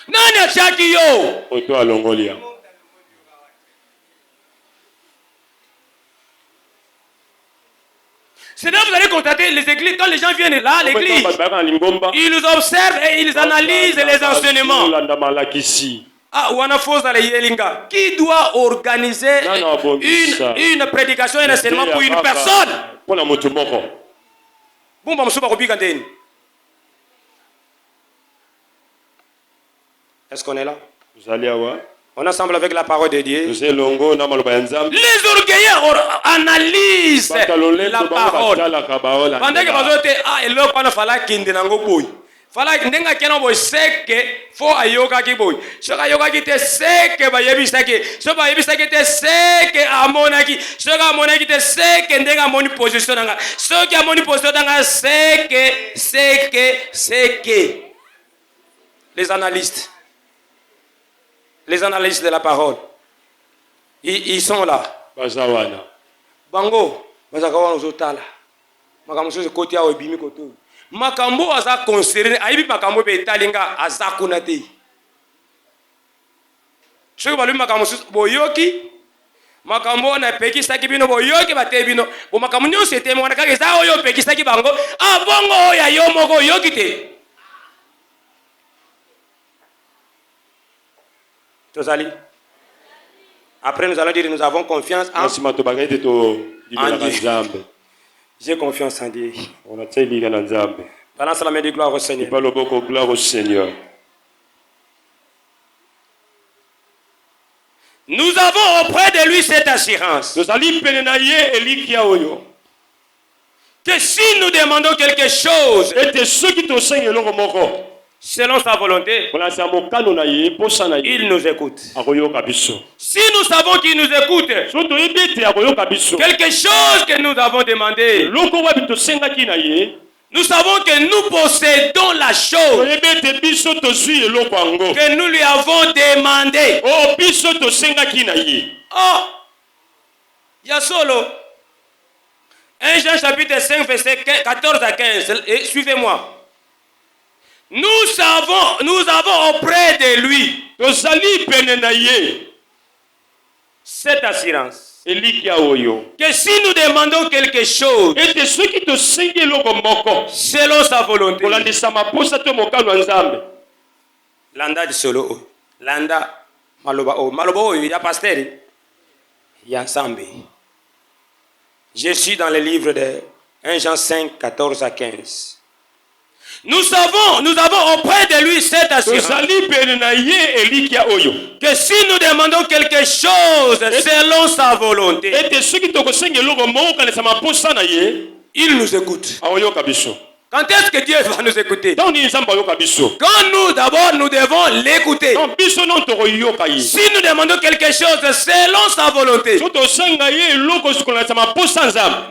Nani achaki yo? Oto alongolia. C'est là vous allez constater les églises quand les gens viennent là à l'église. Ils observent et ils analysent les enseignements. Ah, qui doit organiser une prédication et un enseignement pour une personne? Est-ce qu'on est là? On est ensemble avec la parole de Dieu. Les orgueilleux analysent la parole. Pendant que vous êtes fala ndenga kena boy seke fo ayoka ki boy soka ayoka ki te seke ba yebisa ki so ba yebisa ki te seke amona ki soka amona ki te seke ndenga moni position nga soki amoni position nga seke les analystes de la parole ils sont là bazawana bango bazakawana uzotala makambo so koti awo bimi koto makambo aza concerné ayibi makambo be talinga aza kuna te soki balubi makambo boyoki makambo na pekisaki bino boyoki bate bino bo makambo nyonso etemi wana kaka eza oyo pekisaki bango abongo oyo yo moko oyoki te tozali après nous allons dire nous avons confiance en Dieu. J'ai confiance en Dieu. Balance la main de gloire au Seigneur. Gloire au Seigneur. Nous avons auprès de lui cette assurance. Que si nous demandons quelque chose, selon sa volonté, il nous écoute. Si nous savons qu'il nous écoute, quelque chose que nous avons demandé, nous savons que nous possédons la chose que nous lui avons demandé. Oh, il y a solo 1 Jean chapitre 5 verset 14 à 15. Suivez-moi. Nous avons auprès de lui cette assurance que si nous demandons quelque chose selon sa volonté, landa di solo landa maloba il y a pasteur il y a ensemble. Je suis dans le livre de 1 Jean 5 14 à 15. Nous avons auprès de lui cette assurance que si nous demandons quelque chose selon sa volonté, il nous écoute. Quand est-ce que Dieu va nous écouter? Quand nous d'abord nous devons l'écouter. Si nous demandons quelque chose selon sa volonté,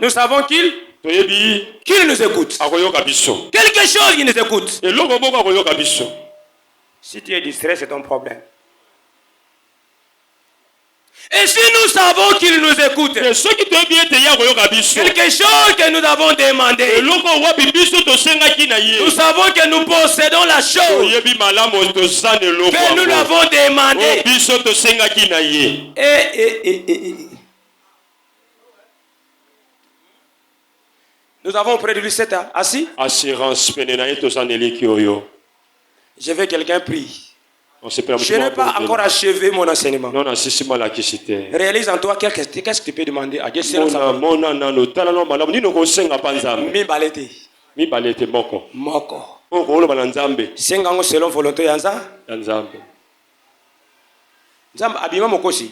nous savons qu'il nous écoute. Quelque chose qui nous écoute. Si tu es distrait, c'est ton problème. Et si nous savons qu'il nous écoute, quelque chose que nous avons demandé, nous savons que nous possédons la chose que nous l'avons demandé. Nous avons auprès de lui cette assurance. Je veux quelqu'un prie. Je n'ai pas encore achevé mon enseignement. Réalise en toi qu'est-ce que tu peux demander à Dieu. Mi balete moko. Sengango selon volonté ya Nzambe. Nzambe abima mokosi.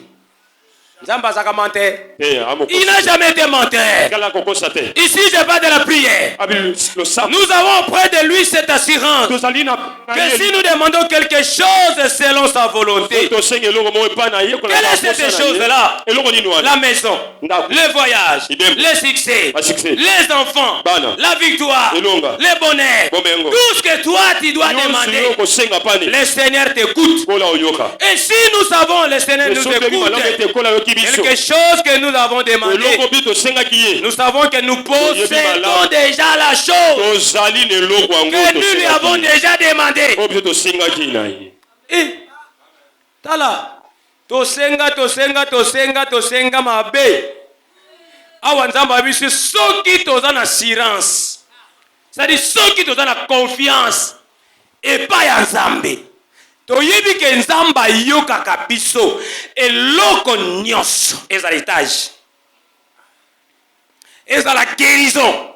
Nzambe azaka menteur. Il n'a jamais été menteur. Ici, je parle de la prière. Nous avons auprès de lui cette assurance que si nous demandons quelque chose selon sa volonté, quelle est cette chose-là? La maison, le voyage, le succès, les enfants, la victoire, le bonheur, tout ce que toi tu dois demander, le Seigneur t'écoute. Et si nous savons le Seigneur nous écoute, quelque chose que nous avons demandé, nous savons que nous possédons déjà la chose que nous lui avons déjà demandé. Tala tosenga mabe awa Nzambe abisi soki toza na assurance, c'est-à-dire soki toza na confiance epai ya Nzambe, toyebi ke Nzambe ayokaka biso eloko nyonso, ezala étage, ezala guérison,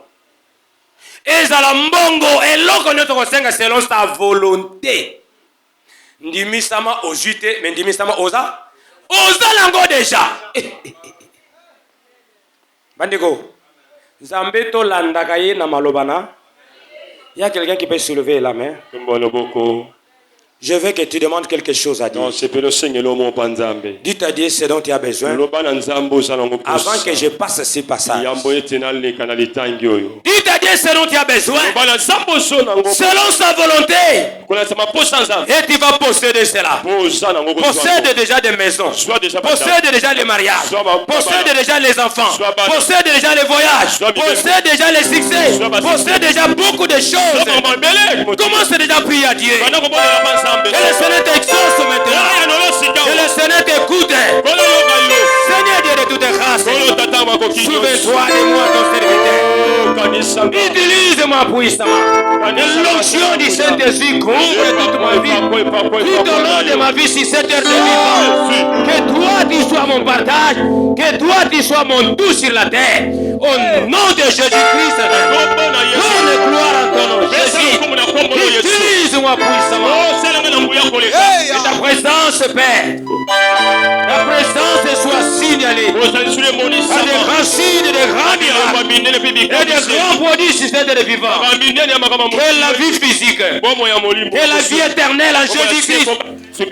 ezala mbongo, eloko nyonso kosenga selon sa volonté. Ndimisama ojute, mais ndimisama oza lango déjà. Bandeko, Nzambe to landaka ye na malobana Il y a quelqu'un qui peut soulever la main. Je veux que tu demandes quelque chose à Dieu. Dites à Dieu ce dont tu as besoin. Avant que je passe ce passage. Dites à Dieu ce dont tu as besoin. Selon sa volonté. Et tu vas posséder cela. Possède déjà des maisons. Possède déjà les mariages. Possède déjà les enfants. Possède déjà les voyages. Possède déjà les succès. Possède déjà beaucoup de choses. Commence déjà à prier à Dieu. Que le Seigneur t'exauce maintenant. Que le Seigneur t'écoute. Seigneur Dieu de toutes grâces. Souviens-toi de moi, ton serviteur. Utilise-moi puissamment. L'onction du Saint-Esprit couvre toute ma vie. Tout au long de ma vie, sur cette terre de vivant. Que toi, tu sois mon partage. Que toi, tu sois mon tout sur la terre. Au nom de Jésus-Christ. Donne gloire à ton nom. Jésus. Utilise-moi puissamment. Et ta présence, Père. Ta présence soit signalée. À des grands signes, des grands miracles. Et des grands prodiges sur cette terre de vivant. Que la vie physique. Que la vie éternelle en Jésus-Christ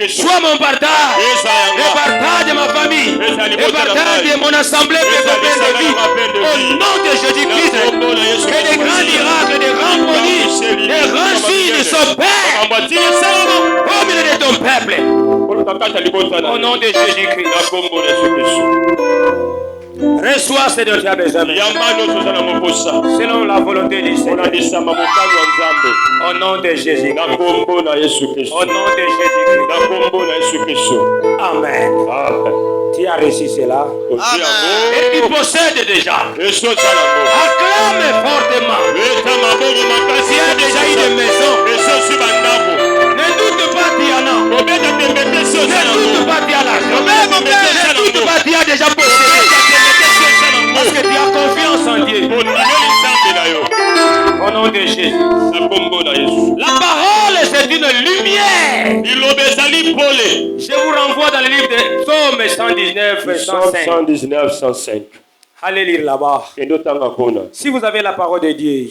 soit mon partage. Le partage de ma famille. Le partage de mon assemblée de vie. Au nom de Jésus-Christ. Que des grands miracles, des grands prodiges, des grands signes s'opèrent au milieu de ton peuple. Au nom de Jésus-Christ. Reçois ce dont tu as besoin. Selon la volonté du Seigneur. Au nom de Jésus. Au nom de Jésus-Christ. Amen. Tu as reçu cela. Et tu possèdes déjà. Acclame fortement. Tu as déjà eu des maisons. Ne doute pas, tu en as. Ne doute pas, tu as l'argent. Ne doute pas, tu as déjà possédé. Parce que tu as confiance en Dieu. Au nom de Jésus. La parole, c'est une lumière. Je vous renvoie dans le livre de Psaume 119, 105. Allez lire là-bas. Si vous avez la parole de Dieu,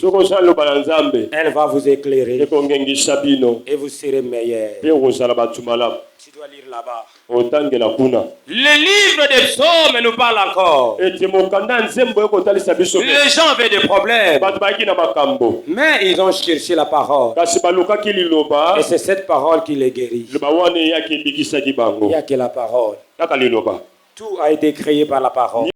elle va vous éclairer et vous serez meilleur. Tu dois lire là-bas. Le livre des psaumes nous parle encore. Les gens avaient des problèmes, mais ils ont cherché la parole. Et c'est cette parole qui les guérit. Il n'y a que la parole. Tout a été créé par la parole.